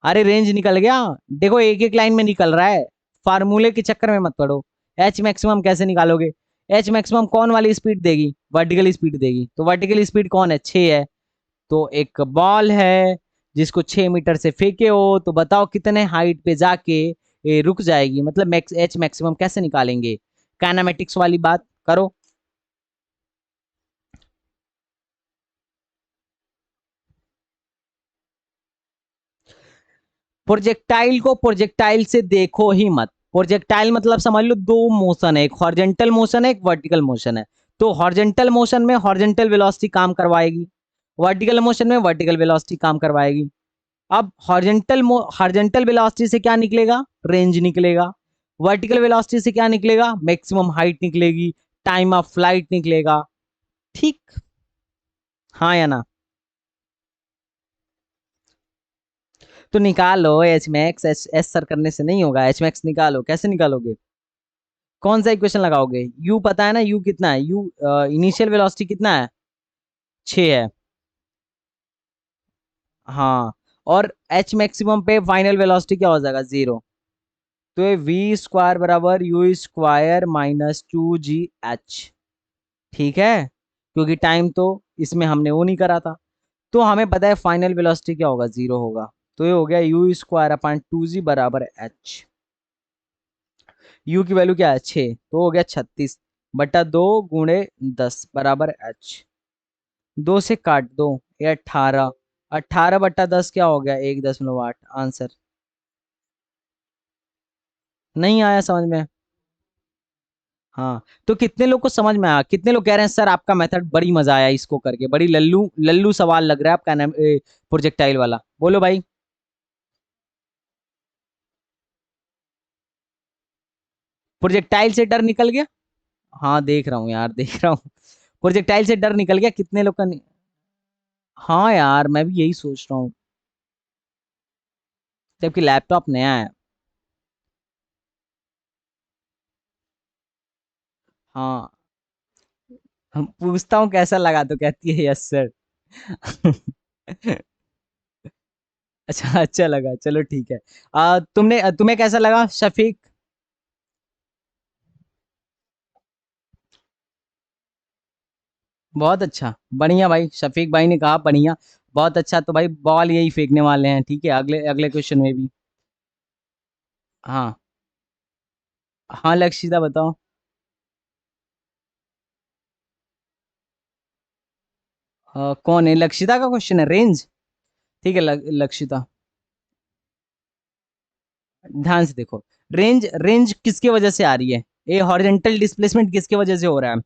[SPEAKER 1] अरे रेंज निकल गया, देखो एक एक लाइन में निकल रहा है, फार्मूले के चक्कर में मत पड़ो। एच मैक्सिमम कैसे निकालोगे? एच मैक्सिमम कौन वाली स्पीड देगी? वर्टिकल स्पीड देगी, तो वर्टिकल स्पीड कौन है? 6 है। तो एक बॉल है जिसको 6 मीटर से फेंके हो, तो बताओ कितने हाइट पे जाके ये रुक जाएगी, मतलब एच मैक्सिमम कैसे निकालेंगे? काइनेमेटिक्स वाली बात करो। प्रोजेक्टाइल को प्रोजेक्टाइल से देखो ही मत। प्रोजेक्टाइल मतलब समझ लो दो मोशन है, एक हॉरिजेंटल मोशन है, एक वर्टिकल मोशन है। तो हॉरिजेंटल मोशन में हॉरिजेंटल वेलोसिटी काम करवाएगी, वर्टिकल मोशन में वर्टिकल वेलोसिटी काम करवाएगी। अब हॉरिजेंटल वेलोसिटी से क्या निकलेगा? रेंज निकलेगा। वर्टिकल वेलोसिटी से क्या निकलेगा? मैक्सिमम हाइट निकलेगी, टाइम ऑफ फ्लाइट निकलेगा। ठीक, हाँ या ना? तो निकालो एच मैक्स। एस सर करने से नहीं होगा, एच मैक्स निकालो। कैसे निकालोगे? कौन सा इक्वेशन लगाओगे? यू पता है ना, यू कितना है? यू इनिशियल वेलोसिटी कितना है? 6 है। हाँ, और एच मैक्सिमम पे फाइनल वेलोसिटी क्या हो जाएगा? 0। तो ये वी स्क्वायर बराबर यू स्क्वायर माइनस 2gh। ठीक है, क्योंकि टाइम तो इसमें हमने वो नहीं करा था। तो हमें पता है फाइनल वेलोसिटी क्या होगा? 0 होगा। तो ये हो गया यू स्क्वायर अपॉन 2g बराबर h। यू की वैल्यू क्या है? 6, तो हो गया 36 बटा 2 × 10 बराबर h। 2 से काट दो, ये 18। 18 बटा 10 क्या हो गया? 1.8 आंसर। नहीं आया समझ में? हाँ, तो कितने लोग को समझ में आया? कितने लोग कह रहे हैं सर आपका मेथड बड़ी मजा आया इसको करके, बड़ी लल्लू लल्लू सवाल लग रहा है आपका नाम प्रोजेक्टाइल वाला? बोलो भाई। प्रोजेक्टाइल से डर निकल गया? हाँ देख रहा हूँ यार, देख रहा हूँ। प्रोजेक्टाइल से डर निकल गया कितने लोग का हाँ यार, मैं भी यही सोच रहा हूँ, जबकि लैपटॉप नया है। हाँ, हम पूछता हूँ कैसा लगा तो कहती है यस सर। अच्छा, अच्छा लगा, चलो ठीक है। तुम्हें कैसा लगा शफीक? बहुत अच्छा, बढ़िया भाई, शफीक भाई ने कहा बढ़िया। बहुत अच्छा, तो भाई बॉल यही फेंकने वाले हैं, ठीक है, अगले अगले क्वेश्चन में भी। हाँ, हाँ लक्षिता बताओ। कौन है? लक्षिता का क्वेश्चन है रेंज। ठीक है, लक्षिता ध्यान से देखो। रेंज रेंज किसके वजह से आ रही है? ये हॉरिजेंटल डिस्प्लेसमेंट किसके वजह से हो रहा है?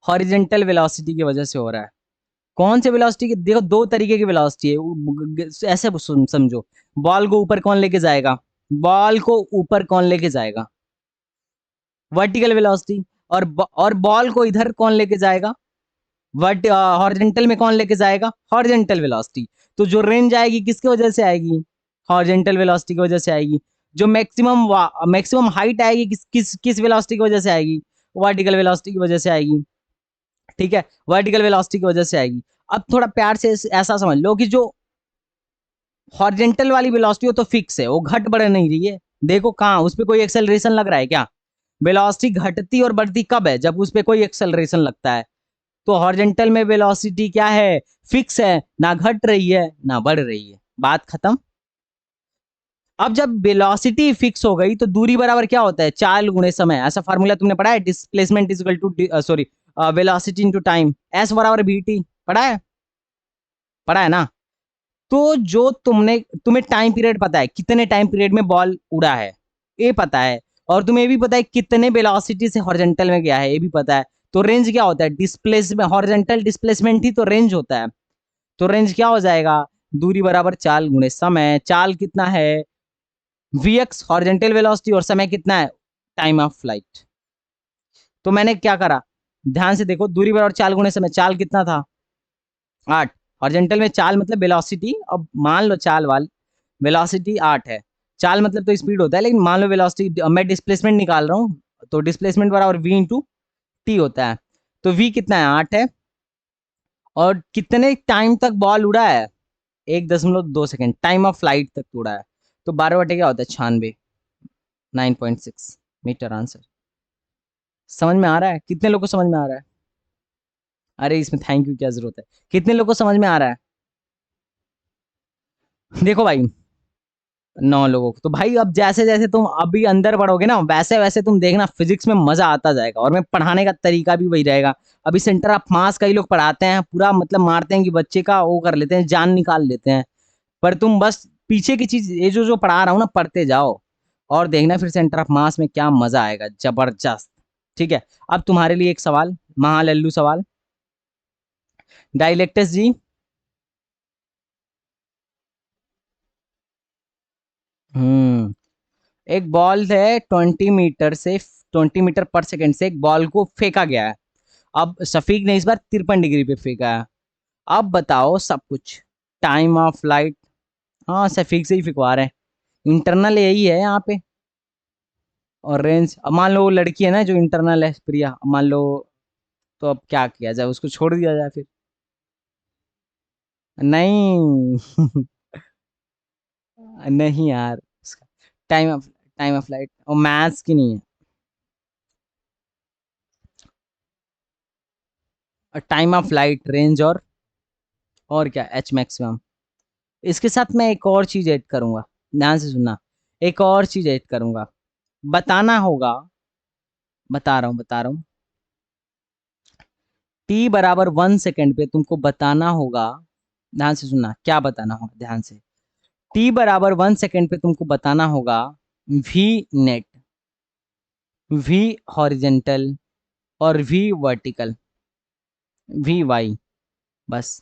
[SPEAKER 1] हॉरिजेंटल वेलोसिटी की वजह से हो रहा है। कौन से वेलोसिटी की? देखो दो तरीके की वेलोसिटी है, ऐसे समझो। बॉल को ऊपर कौन लेके जाएगा? बॉल को ऊपर कौन लेके जाएगा? Vertical velocity. और बॉल को इधर कौन लेके जाएगा? वर्ट हॉरिजेंटल में कौन लेके जाएगा? Horizontal velocity. तो जो रेंज आएगी किसकी वजह से आएगी? हॉरिजेंटल वेलोसिटी की वजह से आएगी। जो मैक्सिमम मैक्सिमम हाइट आएगी किस वेलोसिटी की वजह से आएगी? वर्टिकल वेलोसिटी की वजह से आएगी। ठीक है, वर्टिकल वेलोसिटी की वजह से आएगी। अब थोड़ा प्यार से ऐसा समझ लो कि जो हॉरिजेंटल वाली वेलोसिटी हो तो फिक्स है, वो घट बढ़ नहीं रही है। देखो कहाँ उस पर कोई एक्सेलरेशन लग रहा है क्या? वेलोसिटी घटती और बढ़ती कब है? जब उस पर कोई एक्सेलरेशन लगता है। तो हॉरिजेंटल में वेलोसिटी क्या है? फिक्स है, ना घट रही है ना बढ़ रही है। बात खत्म। अब जब वेलोसिटी फिक्स हो गई तो दूरी बराबर क्या होता है? चाल गुणे समय। ऐसा फार्मूला तुमने पढ़ा है? Displacement is equal to sorry velocity into time, S बराबर वीटी। पढ़ा है? पढ़ा है ना? तो जो तुम्हें टाइम पीरियड पता है, कितने टाइम पीरियड में बॉल उड़ा है, ये पता है। और तुम्हें ये भी पता है कितने वेलोसिटी से हॉरिजॉन्टल में गया है, ये भी पता है। तो रेंज क्या होता है? डिस्प्लेसमेंट, हॉरिजॉन्टल डिस्प्लेसमेंट ही तो रेंज होता है। तो रेंज क्या हो जाएगा? दूरी बराबर चाल गुणे समय। चाल कितना है? vx हॉरिजॉन्टल वेलोसिटी, और समय कितना है? Time of flight. तो मैंने क्या करा, ध्यान से देखो, दूरी बराबर चाल गुणे समय। चाल कितना था? 8। हॉरिजॉन्टल में चाल मतलब वेलोसिटी, अब मान लो चाल वाल वेलोसिटी 8 है। चाल मतलब तो स्पीड होता है, लेकिन मान लो वेलोसिटी, मैं डिस्प्लेसमेंट निकाल रहा हूँ। तो डिस्प्लेसमेंट बराबर v इंटू टी होता है। तो v कितना है? 8 है। और कितने टाइम तक बॉल उड़ा है? 1.2 सेकेंड टाइम ऑफ फ्लाइट तक उड़ा है। तो 12 बटे क्या होता है? 96, 9.6 मीटर आंसर। समझ में आ रहा है? कितने लोग को समझ में आ रहा है? अरे इसमें थैंक यू क्या जरूरत है? कितने लोग को समझ में आ रहा है? देखो भाई, 9 लोगों को। तो भाई अब जैसे जैसे तुम अभी अंदर बढ़ोगे ना, वैसे वैसे तुम देखना फिजिक्स में मजा आता जाएगा, और मैं पढ़ाने का तरीका भी वही रहेगा। अभी सेंटर ऑफ मास कई लोग पढ़ाते हैं, पूरा मतलब मारते हैं कि बच्चे का वो कर लेते हैं, जान निकाल लेते हैं। पर तुम बस पीछे की चीज ये जो जो पढ़ा रहा हूँ ना पढ़ते जाओ और देखना फिर सेंटर ऑफ मास में क्या मजा आएगा, जबरदस्त। ठीक है, अब तुम्हारे लिए एक सवाल, महालल्लू सवाल। डाइलेक्टस जी। हम्म। एक बॉल है 20 मीटर से, 20 मीटर पर सेकेंड से एक बॉल को फेंका गया है। अब शफीक ने इस बार 53 डिग्री पे फेंका है। अब बताओ सब कुछ। Time of light. हाँ शफीक से ही फेंकवा रहे हैं, इंटरनल यही है यहाँ पे। और रेंज, अब मान लो वो लड़की है ना जो इंटरनल है प्रिया, अब मान लो, तो अब क्या किया जाए, उसको छोड़ दिया जाए फिर। नहीं नहीं यार, time of time of light और मैथ्स की नहीं है, टाइम ऑफ लाइट, रेंज और क्या एच मैक्सिमम। इसके साथ मैं एक और चीज ऐड करूंगा, ध्यान से सुनना। एक और चीज ऐड करूंगा, बताना होगा। बता रहा हूँ। टी बराबर 1 सेकेंड पे तुमको बताना होगा, ध्यान से सुनना क्या बताना होगा, ध्यान से। टी बराबर 1 सेकेंड पे तुमको बताना होगा वी नेट, वी हॉरिजेंटल और वी वर्टिकल, वी वाई, बस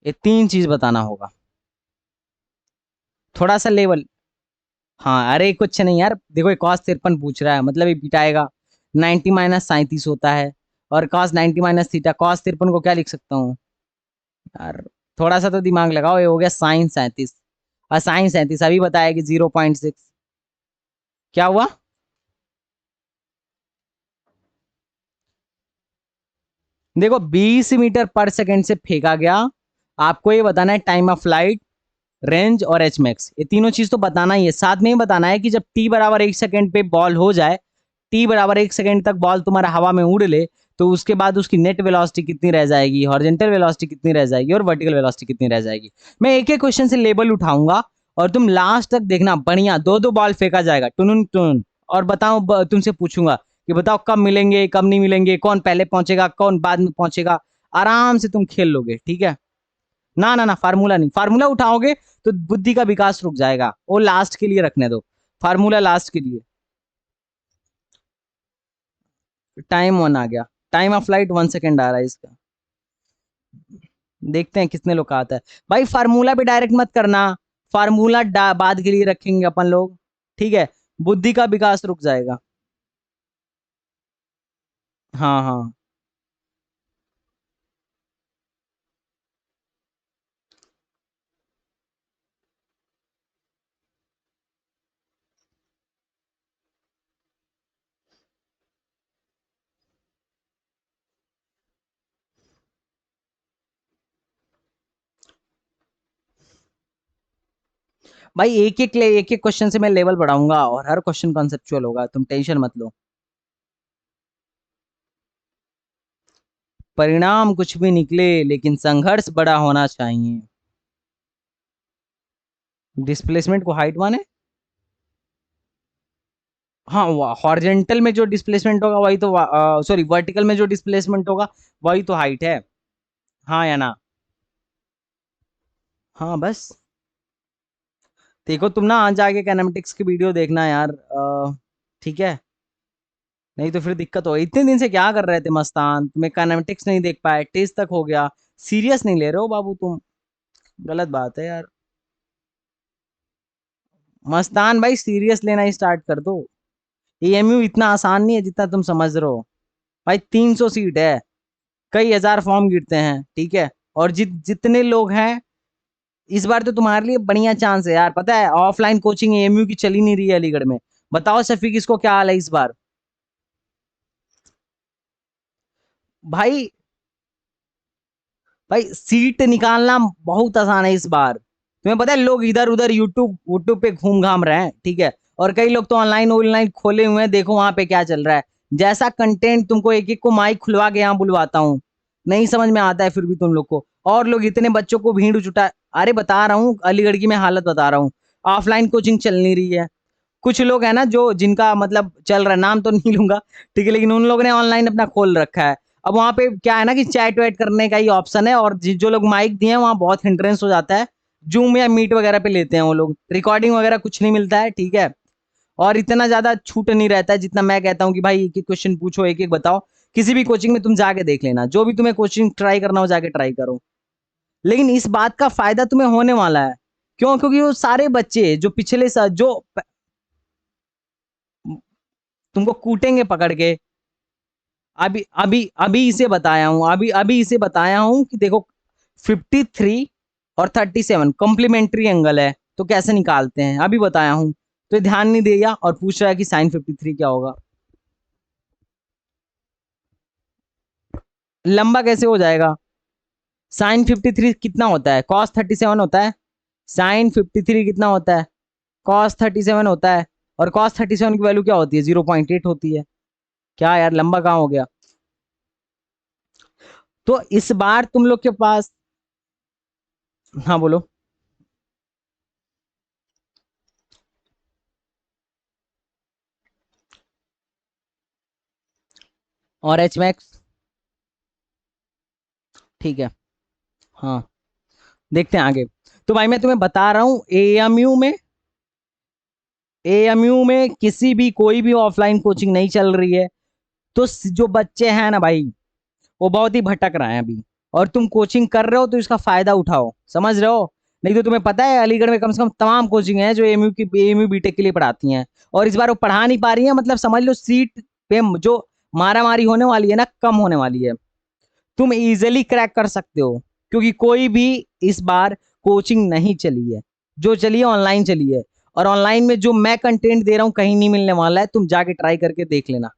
[SPEAKER 1] ये 3 चीज बताना होगा। थोड़ा सा लेवल। हाँ अरे कुछ नहीं यार, देखो ये cos 53 पूछ रहा है, मतलब ये पिटाएगा। 90 - 37 होता है, और cos 90 - थीटा, cos 53 को क्या लिख सकता हूँ यार। थोड़ा सा तो दिमाग लगाओ, ये हो गया sin 37। और sin 37 अभी बताया कि 0.6। क्या हुआ। देखो 20 मीटर पर सेकेंड से फेंका गया, आपको ये बताना है टाइम ऑफ फ्लाइट, रेंज और एच मैक्स, ये तीनों चीज तो बताना ही है। साथ में ही बताना है कि जब टी बराबर 1 सेकेंड पे बॉल हो जाए, टी बराबर 1 सेकेंड तक बॉल तुम्हारा हवा में उड़ ले, तो उसके बाद उसकी नेट वेलोसिटी कितनी रह जाएगी, हॉरिजॉन्टल वेलोसिटी कितनी रह जाएगी और वर्टिकल वेलोसिटी कितनी रह जाएगी। मैं एक एक क्वेश्चन से लेबल उठाऊंगा और तुम लास्ट तक देखना, बढ़िया दो दो बॉल फेंका जाएगा टुन टुन। और बताओ तुमसे पूछूंगा कि बताओ कब मिलेंगे कब नहीं मिलेंगे, कौन पहले पहुंचेगा कौन बाद में पहुंचेगा। आराम से तुम खेल लोगे, ठीक है। ना ना ना, फार्मूला नहीं, फार्मूला उठाओगे तो बुद्धि का विकास रुक जाएगा, वो लास्ट के लिए रखने दो, फार्मूला लास्ट के लिए। टाइम 1 आ गया, टाइम ऑफ फ्लाइट 1 सेकेंड आ रहा है इसका। देखते हैं कितने लोग का आता है। भाई फार्मूला पे डायरेक्ट मत करना, फार्मूला बाद के लिए रखेंगे अपन लोग, ठीक है। बुद्धि का विकास रुक जाएगा। हाँ हाँ। भाई एक एक क्वेश्चन से मैं लेवल बढ़ाऊंगा और हर क्वेश्चन कॉन्सेप्चुअल होगा, तुम टेंशन मत लो। परिणाम कुछ भी निकले लेकिन संघर्ष बड़ा होना चाहिए। डिस्प्लेसमेंट को हाइट माने, हाँ हॉरिजेंटल में जो डिस्प्लेसमेंट होगा वही तो, सॉरी वर्टिकल में जो डिस्प्लेसमेंट होगा वही तो हाइट है। हाँ या ना। हाँ बस। देखो तुम ना आज आगे कैनेमेटिक्स की वीडियो देखना यार, ठीक है। नहीं तो फिर दिक्कत हो, इतने दिन से क्या कर रहे थे मस्तान, तुम्हें कैनेमेटिक्स नहीं देख पाए, टेस्ट तक हो गया, सीरियस नहीं ले रहे हो बाबू तुम। गलत बात है यार। मस्तान भाई सीरियस लेना स्टार्ट कर दो। एएमयू इतना आसान नहीं है जितना तुम समझ रहे हो। भाई 300 सीट है, कई हजार फॉर्म गिरते हैं, ठीक है। और जितने लोग हैं, इस बार तो तुम्हारे लिए बढ़िया चांस है यार, पता है ऑफलाइन कोचिंग एएमयू की चली नहीं रही है अलीगढ़ में। बताओ शफीक इसको क्या हाल है इस बार। भाई भाई सीट निकालना बहुत आसान है इस बार, तुम्हें पता है लोग इधर उधर यूट्यूब यूट्यूब पे घूम घाम रहे हैं, ठीक है। और कई लोग तो ऑनलाइन ऑनलाइन खोले हुए हैं, देखो वहां पे क्या चल रहा है। जैसा कंटेंट तुमको एक एक को माइक खुलवा के यहाँ बुलवाता हूँ, नहीं समझ में आता है फिर भी तुम लोग को। और लोग इतने बच्चों को भीड़ जुटा, अरे बता रहा हूँ अलीगढ़ की मैं हालत बता रहा हूँ। ऑफलाइन कोचिंग चल नहीं रही है। कुछ लोग है ना जो जिनका मतलब चल रहा है, नाम तो नहीं लूंगा, ठीक है, लेकिन उन लोगों ने ऑनलाइन अपना खोल रखा है। अब वहां पे क्या है ना कि चैट वैट करने का ही ऑप्शन है, और जो लोग माइक दिए हैं वहां बहुत हिंड्रेंस हो जाता है। जूम या मीट वगैरह पे लेते हैं वो लोग, रिकॉर्डिंग वगैरह कुछ नहीं मिलता है, ठीक है। और इतना ज्यादा छूट नहीं रहता है जितना मैं कहता हूँ कि भाई एक एक क्वेश्चन पूछो, एक एक बताओ। किसी भी कोचिंग में तुम जाके देख लेना, जो भी तुम्हें कोचिंग ट्राई करना हो जाके ट्राई करो। लेकिन इस बात का फायदा तुम्हें होने वाला है। क्यों? क्योंकि वो सारे बच्चे जो पिछले साल जो तुमको कूटेंगे पकड़ के। अभी अभी अभी इसे बताया हूं, अभी अभी इसे बताया हूं कि देखो 53 और 37 कॉम्प्लीमेंट्री एंगल है, तो कैसे निकालते हैं अभी बताया हूं। तो ये ध्यान नहीं दिया और पूछ रहा है कि साइन 53 क्या होगा। लंबा कैसे हो जाएगा? साइन 53 कितना होता है? कॉस 37 होता है। साइन 53 कितना होता है? कॉस 37 होता है। और कॉस 37 की वैल्यू क्या होती है? 0.8 होती है। क्या यार, लंबा कहाँ हो गया? तो इस बार तुम लोग के पास। हाँ बोलो। और एच मैक्स। ठीक है। हाँ, देखते हैं आगे। तो भाई मैं तुम्हें बता रहा हूं, एएमयू में किसी भी कोई भी ऑफलाइन कोचिंग नहीं चल रही है। तो जो बच्चे हैं ना भाई, वो बहुत ही भटक रहे हैं अभी। और तुम कोचिंग कर रहे हो तो इसका फायदा उठाओ, समझ रहे हो? नहीं तो तुम्हें पता है अलीगढ़ में कम से कम तमाम कोचिंग है जो एएमयू बीटेक के लिए पढ़ाती हैं। और इस बार वो पढ़ा नहीं पा रही है, मतलब समझ लो सीट पे जो मारा मारी होने वाली है ना, कम होने वाली है। तुम इजिली क्रैक कर सकते हो, क्योंकि कोई भी इस बार कोचिंग नहीं चली है। जो चली है ऑनलाइन चली है। और ऑनलाइन में जो मैं कंटेंट दे रहा हूं कहीं नहीं मिलने वाला है, तुम जाके ट्राई करके देख लेना।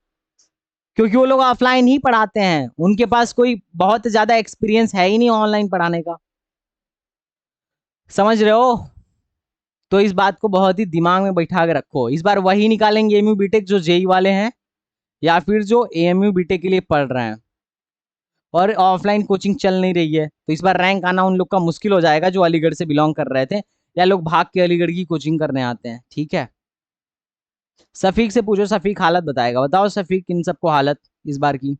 [SPEAKER 1] क्योंकि वो लोग ऑफलाइन ही पढ़ाते हैं, उनके पास कोई बहुत ज्यादा एक्सपीरियंस है ही नहीं ऑनलाइन पढ़ाने का। समझ रहे हो? तो इस बात को बहुत ही दिमाग में बैठा के रखो, इस बार वही निकालेंगे एमयू बीटेक जो जेई वाले हैं, या फिर जो एएमयू बीटेक के लिए पढ़ रहे हैं। और ऑफलाइन कोचिंग चल नहीं रही है, तो इस बार रैंक आना उन लोग का मुश्किल हो जाएगा जो अलीगढ़ से बिलोंग कर रहे थे, या लोग भाग के अलीगढ़ की कोचिंग करने आते हैं, ठीक है। सफीक से पूछो, सफीक हालत बताएगा। बताओ सफीक, इन सबको हालत इस बार की।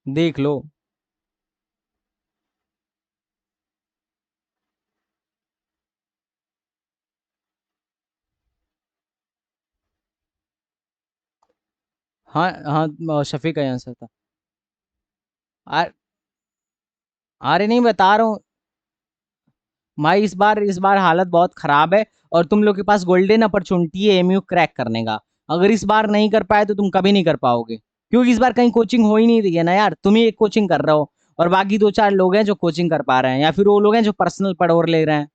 [SPEAKER 1] देख लो। हाँ हाँ, शफीक का आंसर था। आ- अरे नहीं, बता रहा हूँ भाई, इस बार हालत बहुत खराब है। और तुम लोग के पास गोल्डन अपॉर्चुनिटी है एमयू क्रैक करने का। अगर इस बार नहीं कर पाए तो तुम कभी नहीं कर पाओगे, क्योंकि इस बार कहीं कोचिंग हो ही नहीं रही है ना यार, तुम ही एक कोचिंग कर रहे हो। और बाकी दो चार लोग हैं जो कोचिंग कर पा रहे हैं, या फिर वो लोग हैं जो पर्सनल पढ़ और ले रहे हैं।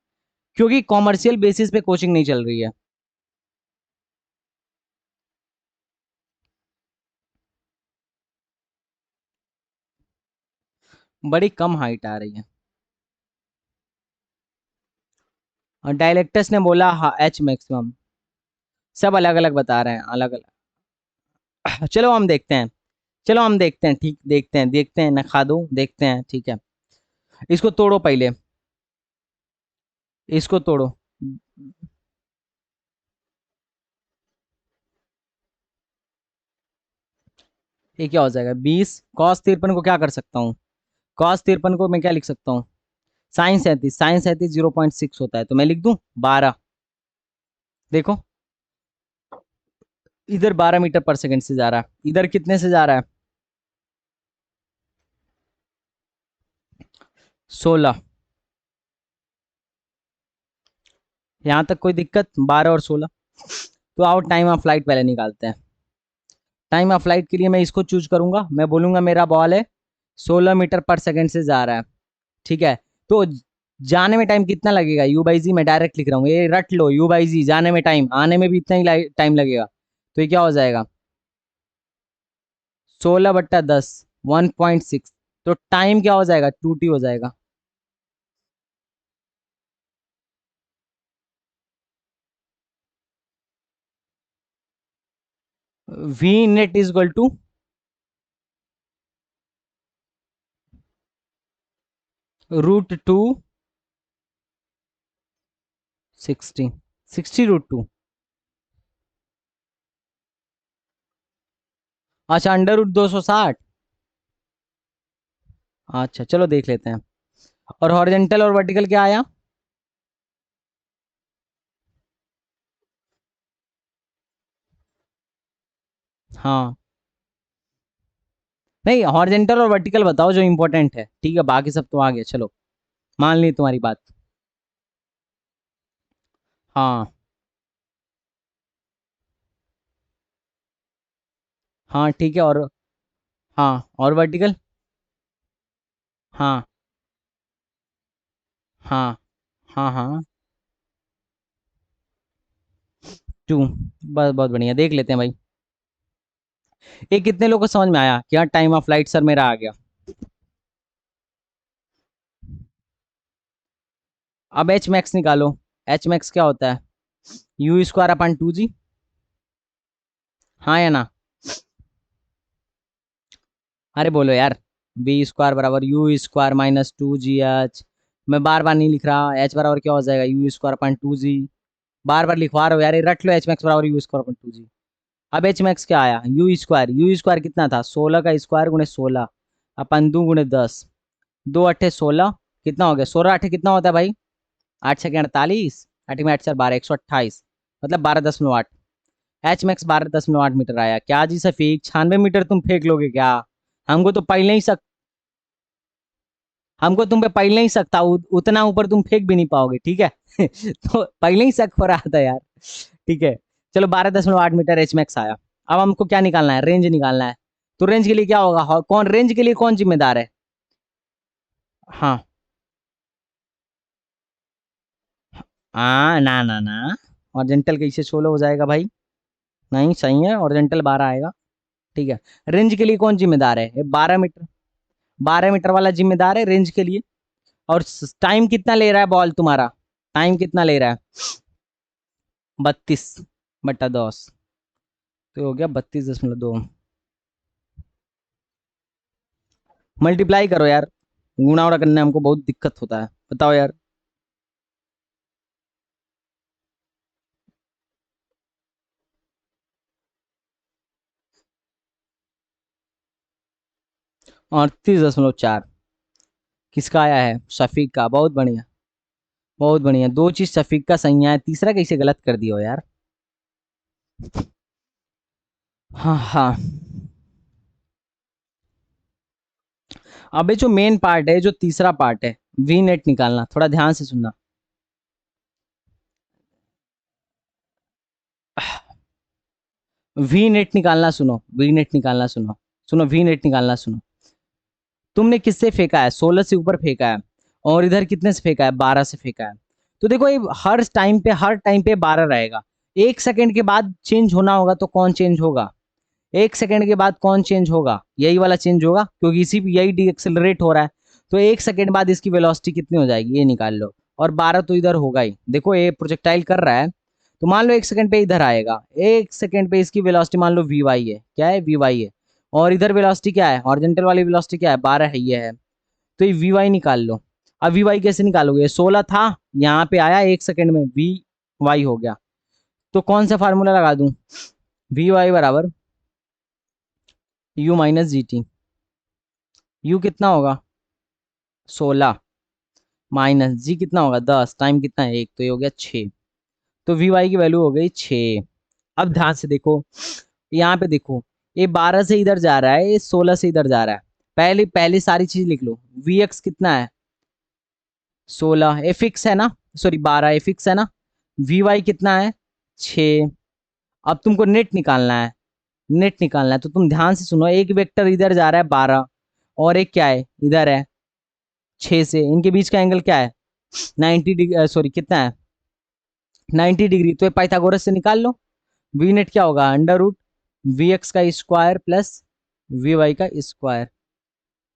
[SPEAKER 1] क्योंकि कॉमर्शियल बेसिस पे कोचिंग नहीं चल रही है। बड़ी कम हाइट आ रही है। और डायरेक्टर्स ने बोला हाँ एच मैक्सिमम। सब अलग अलग बता रहे हैं, अलग अलग। चलो हम देखते हैं। चलो हम देखते हैं, ठीक, देखते हैं ना, खा दो, देखते हैं, ठीक है। इसको तोड़ो पहले। इसको तोड़ो। ये क्या हो जाएगा? 20 कॉस 53 को क्या कर सकता हूँ? कॉस 53 को मैं क्या लिख सकता हूँ? साइन 37 0.6 होता है, तो मैं लिख दूं 12। देखो, इधर 12 मीटर पर सेकंड से जा रहा है, इधर कितने से जा रहा है? 16। यहाँ तक कोई दिक्कत? 12 और 16। तो आओ टाइम ऑफ फ्लाइट पहले निकालते हैं। टाइम ऑफ फ्लाइट के लिए मैं इसको चूज करूंगा, मैं बोलूंगा मेरा बॉल है 16 मीटर पर सेकंड से जा रहा है, ठीक है। तो जाने में टाइम कितना लगेगा? यू बाई जी मैं डायरेक्ट लिख रहा हूँ, ये रट लो, यू बाई जी जाने में टाइम, आने में भी इतना ही टाइम लगेगा। तो ये क्या हो जाएगा? 16/10, 1.6। तो टाइम क्या हो जाएगा? 2t हो जाएगा। V net is equal to √2 60। 60 √2। अच्छा, अंडर रूट 260। अच्छा चलो देख लेते हैं। और हॉरिजेंटल और वर्टिकल क्या आया? हाँ, नहीं हॉरिजेंटल और वर्टिकल बताओ जो इंपॉर्टेंट है, ठीक है बाकी सब तो आ गया, चलो मान ली तुम्हारी बात। हाँ हाँ ठीक है, और हाँ और वर्टिकल। हाँ हाँ हाँ हाँ, टू। बस बहुत बढ़िया, देख लेते हैं भाई। ये कितने लोगों को समझ में आया क्या? टाइम ऑफ फ्लाइट सर मेरा आ गया। अब एच मैक्स निकालो। एच मैक्स क्या होता है? यू स्क्वायर अपन 2 जी। हाँ या ना? अरे बोलो यार। बी स्क्वायर बराबर यू स्क्वायर माइनस 2 जी एच। मैं बार बार नहीं लिख रहा, एच बराबर क्या हो जाएगा? यू स्क्वायर अपन 2 जी। बार बार लिखवा रहे हो यार, ये रट लो, एच मैक्स बराबर यू स्क्वायर अपन 2 जी। अब एच मैक्स क्या आया? यू स्क्वायर कितना था? 16 का स्क्वायर गुणे 16 अपन 2 गुणे 10। 2 अट्ठे 16, कितना हो गया? 16 अट्ठे कितना होता है भाई? 8 छके 48, 8 में 8 4 12, 128, मतलब 12.8। एच मैक्स 12.8 मीटर आया। क्या जी सफीक, 96 मीटर तुम फेंक लोगे क्या? हमको तो पहले ही सक हमको तुम पे पहले ही शक था, उतना ऊपर तुम फेंक भी नहीं पाओगे, ठीक है। तो पहले ही शक हो रहा था यार। ठीक है, चलो 12.8 मीटर एच मैक्स आया। अब हमको क्या निकालना है? रेंज निकालना है। तो रेंज के लिए क्या होगा? कौन रेंज के लिए कौन जिम्मेदार है? हाँ, ना ना ना, ऑर्जेंटल कैसे 16 हो जाएगा भाई? नहीं सही है, ऑर्जेंटल 12 आएगा। ठीक है, रेंज के लिए कौन जिम्मेदार है? ये 12 मीटर। 12 मीटर वाला जिम्मेदार है रेंज के लिए। और टाइम कितना ले रहा है बॉल तुम्हारा? टाइम कितना ले रहा है? 32/10। तो हो गया 32.2। मल्टीप्लाई करो यार, गुणा वुणा करने में हमको बहुत दिक्कत होता है, बताओ यार। 38.4। किसका आया है? शफीक का, बहुत बढ़िया। बहुत बढ़िया, दो चीज शफीक का सही है, तीसरा कैसे गलत कर दियो यार। हाँ हाँ। अबे जो मेन पार्ट है, जो तीसरा पार्ट है, वी नेट निकालना, थोड़ा ध्यान से सुनना। वी नेट निकालना सुनो, वी नेट निकालना सुनो। सुनो वी नेट निकालना सुनो। तुमने किससे फेंका है? 16 से ऊपर फेंका है। और इधर कितने से फेंका है? 12 से फेंका है। तो देखो ये हर टाइम पे 12 रहेगा। 1 सेकंड के बाद चेंज होना होगा, तो कौन चेंज होगा? 1 सेकंड के बाद कौन चेंज होगा? यही वाला चेंज होगा, क्योंकि इसी पे यही डीएक्सेलरेट हो रहा है। तो 1 सेकंड बाद इसकी वेलोसिटी कितनी हो जाएगी, ये निकाल लो। और 12 तो इधर होगा ही, देखो ये प्रोजेक्टाइल कर रहा है। तो मान लो 1 सेकंड पे इधर आएगा, 1 सेकंड पे इसकी वेलोसिटी मान लो वी वाई है, क्या है? वी वाई है। और इधर वेलोसिटी क्या है? हॉरिजॉन्टल वाली वेलोसिटी क्या है? 12 है, ये है। तो ये वी वाई निकाल लो। अब वी वाई कैसे निकालोगे? 16 था, यहाँ पे आया 1 सेकंड में, वी वाई हो गया। तो कौन सा फार्मूला लगा दूं? वी वाई बराबर you minus G T. You कितना होगा? 16 माइनस जी कितना होगा? 10। टाइम कितना है? 1, तो ये हो गया 6। तो वी वाई की वैल्यू हो गई 6। अब ध्यान से देखो, यहाँ पे देखो, ये 12 से इधर जा रहा है, ये 16 से इधर जा रहा है। पहले पहले सारी चीज लिख लो। वी एक्स कितना है? 16 ए फिक्स है ना? सॉरी 12 ए फिक्स है ना? वी वाई कितना है? 6। अब तुमको नेट निकालना है। नेट निकालना है तो तुम ध्यान से सुनो, एक वेक्टर इधर जा रहा है 12, और एक क्या है इधर है 6 से, इनके बीच का एंगल क्या है? 90 डिग्री, सॉरी कितना है? 90 डिग्री। तो ये पाइथागोरस से निकाल लो। वी नेट क्या होगा? अंडर रूट वी एक्स का स्क्वायर प्लस वी वाई का स्क्वायर।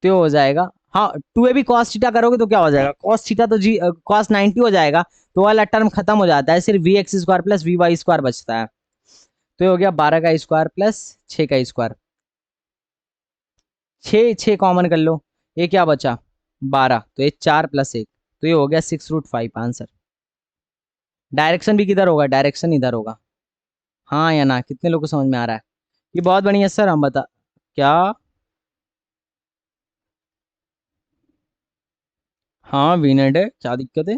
[SPEAKER 1] तो हो जाएगा, हाँ, टू ए भी कॉस थीटा करोगे तो क्या हो जाएगा? कॉस थीटा तो जी कॉस 90 हो जाएगा। तो वाला टर्म खत्म हो जाता है, सिर्फ V X square plus V Y square बचता है। तो ये हो गया 12 का स्क्वायर प्लस 6 का स्क्वायर। 6 6 कॉमन कर लो, ये क्या बचा? 12, तो ये 4 + 1, तो ये हो गया 6√5 आंसर। डायरेक्शन भी किधर होगा? डायरेक्शन इधर होगा। हाँ या ना? कितने लोगों को समझ में आ रहा है? ये बहुत बढ़िया सर, हम बता क्या? हाँ वी नेट है, क्या दिक्कत है?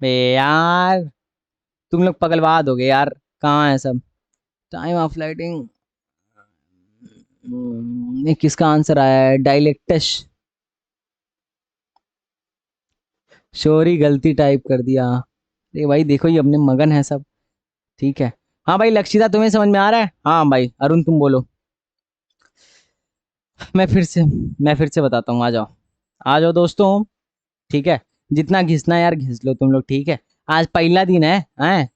[SPEAKER 1] बे यार, तुम लोग पगलवाद हो गए यार। कहाँ है सब? Time of lighting. ये किसका आंसर आया है? डायलेक्टस। शोरी गलती टाइप कर दिया। अरे भाई देखो, ये अपने मगन है सब। ठीक है। हाँ भाई लक्षिता, तुम्हें समझ में आ रहा है? हाँ भाई अरुण तुम बोलो। मैं फिर से मैं फिर से बताता हूँ, आ जाओ। आ जाओ दोस्तों। ठीक है। जितना घिसना है यार घिस लो तुम लोग, ठीक है। आज पहला दिन है, हैं?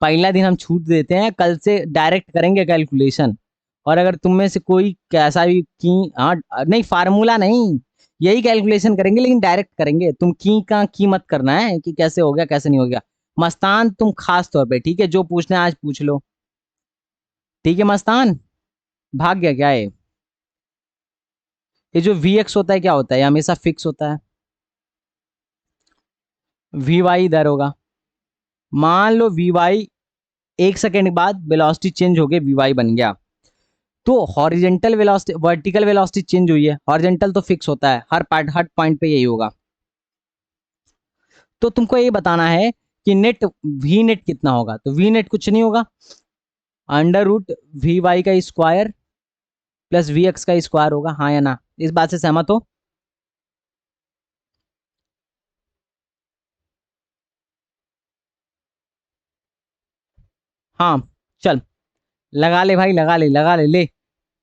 [SPEAKER 1] पहला दिन हम छूट देते हैं, कल से डायरेक्ट करेंगे कैलकुलेशन। और अगर तुम में से कोई कैसा भी की, हाँ, नहीं फार्मूला नहीं, यही कैलकुलेशन करेंगे लेकिन डायरेक्ट करेंगे। तुम की मत करना है कि कैसे हो गया कैसे नहीं हो गया। मस्तान तुम खास तौर पे, ठीक है, जो पूछना है आज पूछ लो। ठीक है मस्तान। भाग गया क्या ये? ये जो वी एक्स होता है क्या होता है? ये हमेशा फिक्स होता है। वी वाई इधर होगा। मान लो वी वाई, 1 सेकेंड बाद वेलोसिटी चेंज हो गई, वी वाई बन गया। तो horizontal velocity vertical velocity change हुई है, हॉरिजेंटल तो फिक्स होता है, हर पॉइंट पे यही होगा। तो तुमको ये बताना है कि नेट वी नेट कितना होगा। तो वी नेट कुछ नहीं होगा, अंडर रूट वी वाई का स्क्वायर प्लस वी एक्स का स्क्वायर होगा। हाँ या ना, इस बात से सहमत हो? हाँ। चल, लगा ले भाई, लगा ले।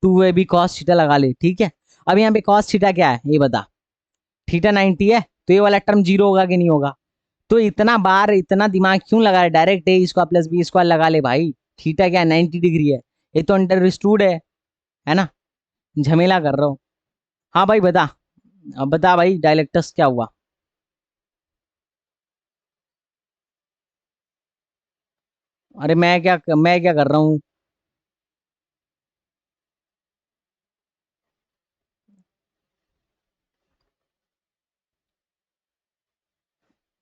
[SPEAKER 1] Two A B cos theta लगा ले, ठीक है। अब यहाँ पे कॉस थीटा क्या है ये बता। थीटा 90 है, तो ये वाला टर्म जीरो होगा कि नहीं होगा? तो इतना बार इतना दिमाग क्यों लगा रहा है? डायरेक्ट ए स्क्वायर प्लस बी स्क्वायर लगा ले भाई। थीटा क्या है? 90 डिग्री है। ये तो अंडर स्टूड है ना? झमेला कर रहा हूँ। हाँ भाई बता। अब बता भाई, डायलेक्टस क्या हुआ? अरे मैं क्या कर रहा हूँ?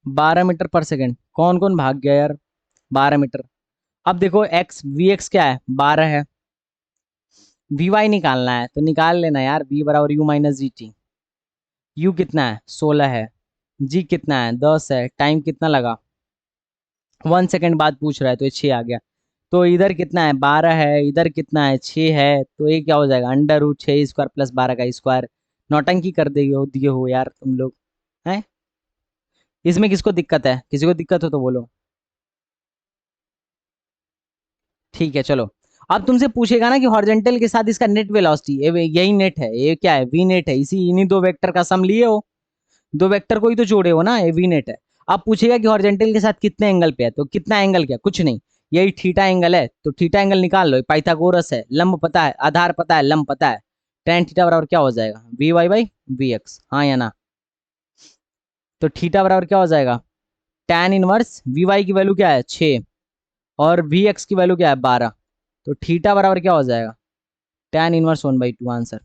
[SPEAKER 1] 12 मीटर पर सेकेंड, कौन कौन भाग गया यार? 12 मीटर। अब देखो एक्स वी एक्स क्या है? 12 है। वी वाई निकालना है तो निकाल लेना यार, वी बराबर you minus G T. You कितना है? 16 है। जी कितना है? 10 है। टाइम कितना लगा? 1 सेकेंड बाद पूछ रहा है तो ये 6 आ गया। तो इधर कितना है? 12 है। इधर कितना है? 6 है। तो ये क्या हो जाएगा? अंडर रूट 6 स्क्वायर प्लस 12 का स्क्वायर। नौटंकी कर दिए हो यार तुम लोग, हैं? इसमें किसको दिक्कत है? किसी को दिक्कत हो तो बोलो। ठीक है चलो। अब तुमसे पूछेगा ना कि हॉरिजॉन्टल के साथ इसका नेट वेलोसिटी, यही नेट है, ये क्या है? वी नेट है। इसी इन्हीं दो वेक्टर का सम लिए हो, दो वेक्टर को ही तो जोड़े हो ना, ये वी नेट है। अब पूछेगा कि हॉरिजॉन्टल के साथ कितने एंगल पे है, तो कितना एंगल क्या? कुछ नहीं, यही थीटा एंगल है, तो थीटा एंगल निकाल लो। पाइथागोरस है, लंब पता है, आधार पता है, लंब पता है। टेन थीटा बराबर क्या हो जाएगा? V Y by V X. हाँ या ना? तो थीटा बराबर क्या हो जाएगा? टेन इनवर्स वी वाई की वैल्यू क्या है? 6। और वी एक्स की वैल्यू क्या है? 12। तो थीटा बराबर क्या हो जाएगा? Tan inverse 1/2 answer.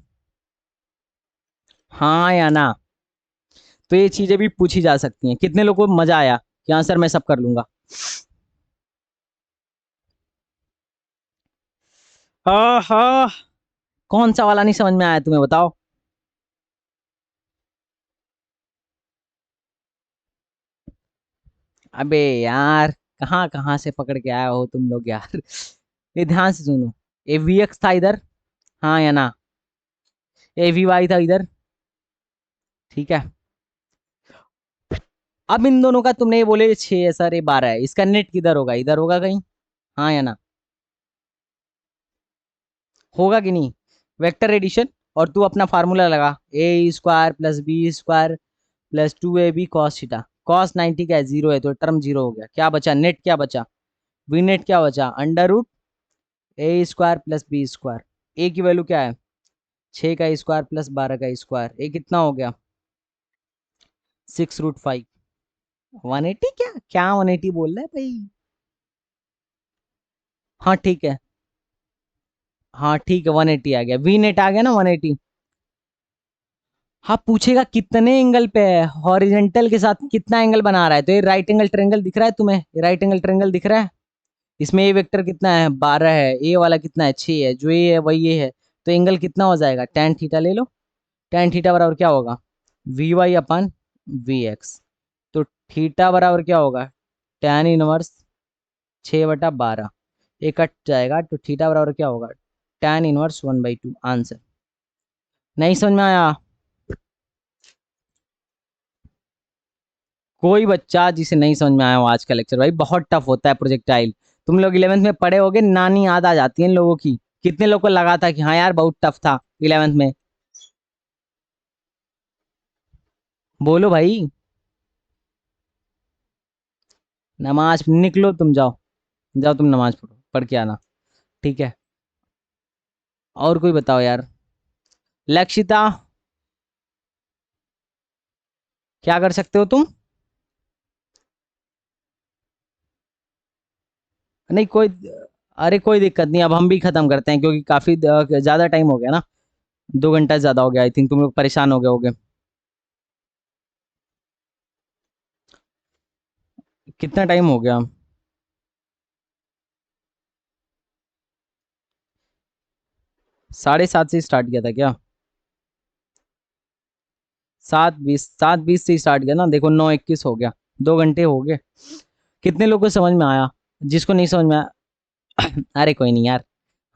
[SPEAKER 1] हाँ या ना? तो ये चीजें भी पूछी जा सकती हैं। कितने लोगों को मजा आया कि हाँ सर मैं सब कर लूंगा? हाँ हाँ। कौन सा वाला नहीं समझ में आया तुम्हें, बताओ? अबे यार, कहाँ कहाँ से पकड़ के आया हो तुम लोग यार। ये ध्यान से सुनो। ए वी एक्स था इधर, हाँ या ना? ए वी वाई था इधर, ठीक है। अब इन दोनों का तुमने ये बोले 6 है सर, ये 12 है, इसका नेट किधर होगा? इधर होगा कहीं? हाँ या ना? होगा कि नहीं? Vector addition. और तू अपना फार्मूला लगा, a square plus b square plus 2ab cos theta. Cos 90 का है, जीरो है, तो टर्म जीरो हो गया। क्या बचा? नेट क्या बचा? वी नेट क्या बचा? अंडर रूट ए स्क्वायर प्लस बी स्क्वायर। ए की वैल्यू क्या है? 6 का स्क्वायर प्लस 12 का स्क्वायर। ए कितना हो गया? 6√5। 180? क्या क्या 180 बोल रहा है भाई? हाँ ठीक है। हाँ ठीक है, 180 आ गया, वी नेट आ गया ना 180। हाँ पूछेगा कितने एंगल पे है, हॉरिजेंटल के साथ कितना एंगल बना रहा है। तो ये राइट एंगल ट्रेंगल दिख रहा है तुम्हें? ये राइट एंगल ट्रेंगल दिख रहा है? इसमें ए वेक्टर कितना है 12 है, ए वाला कितना है 6 है, जो ए है वही ए है, तो एंगल कितना हो जाएगा tan थीटा ले लो। tan थीटा बराबर क्या होगा V Y upon V X. तो थीटा बराबर क्या होगा tan इनवर्स 6/12, ये कट जाएगा तो थीटा बराबर क्या होगा tan इनवर्स 1/2 आंसर। नहीं समझ में आया? कोई बच्चा जिसे नहीं समझ में आया हो आज का लेक्चर, भाई बहुत टफ होता है प्रोजेक्टाइल। तुम लोग 11th में पढ़े होगे, नानी याद आ जाती है इन लोगों की। कितने लोग को लगा था कि हाँ यार बहुत टफ था 11th में? बोलो भाई। नमाज निकलो, तुम जाओ, जाओ तुम नमाज पढ़ो, पढ़ के आना। ठीक है, और कोई बताओ यार। लक्षिता, क्या कर सकते हो तुम? नहीं कोई, अरे कोई दिक्कत नहीं, अब हम भी खत्म करते हैं क्योंकि काफी ज्यादा टाइम हो गया ना, 2 घंटा ज्यादा हो गया। आई थिंक तुम लोग परेशान हो गए होगे। कितना टाइम हो गया? 7:30 से स्टार्ट किया था क्या? 7:20, 7:20 से स्टार्ट किया ना, देखो 9:21 हो गया, 2 घंटे हो गए। कितने लोगों को समझ में आया? जिसको नहीं समझ में आया अरे कोई नहीं यार,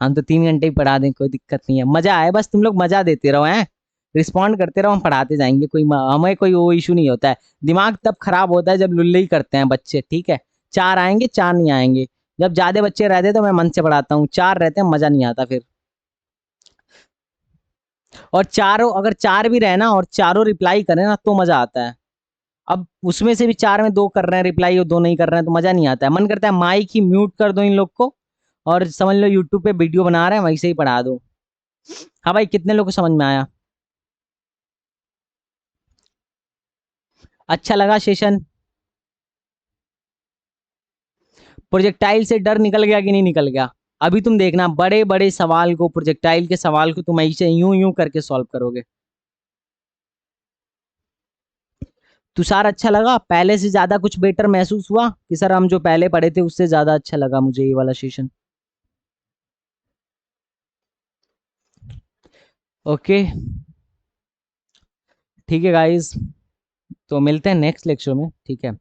[SPEAKER 1] हम तो 3 घंटे ही पढ़ा दें, कोई दिक्कत नहीं है। मजा आए बस, तुम लोग मजा देते रहो, हैं रिस्पॉन्ड करते रहो, हम पढ़ाते जाएंगे, कोई हमें कोई वो इशू नहीं होता है। दिमाग तब खराब होता है जब लुल्ले ही करते हैं बच्चे, ठीक है। 4 आएंगे 4 नहीं आएंगे। जब ज्यादा बच्चे रहते तो मैं मन से पढ़ाता हूँ, 4 रहते हैं मजा नहीं आता फिर। और चारों, अगर 4 भी रहे ना और चारों रिप्लाई करें ना तो मजा आता है। अब उसमें से भी 4 में 2 कर रहे हैं रिप्लाई और 2 नहीं कर रहे हैं तो मजा नहीं आता है। मन करता है माइक ही म्यूट कर दो इन लोग को, और समझ लो यूट्यूब पे वीडियो बना रहे हैं वैसे ही पढ़ा दो। हाँ भाई, कितने लोग को समझ में आया? अच्छा लगा सेशन? प्रोजेक्टाइल से डर निकल गया कि नहीं निकल गया? अभी तुम देखना, बड़े बड़े सवाल को, प्रोजेक्टाइल के सवाल को तुम ऐसे यूं यूं करके सॉल्व करोगे। तुषार अच्छा लगा? पहले से ज्यादा कुछ बेटर महसूस हुआ कि सर हम जो पहले पढ़े थे उससे ज्यादा अच्छा लगा मुझे ये वाला सेशन? ओके, ठीक है गाइस, तो मिलते हैं नेक्स्ट लेक्चर में, ठीक है।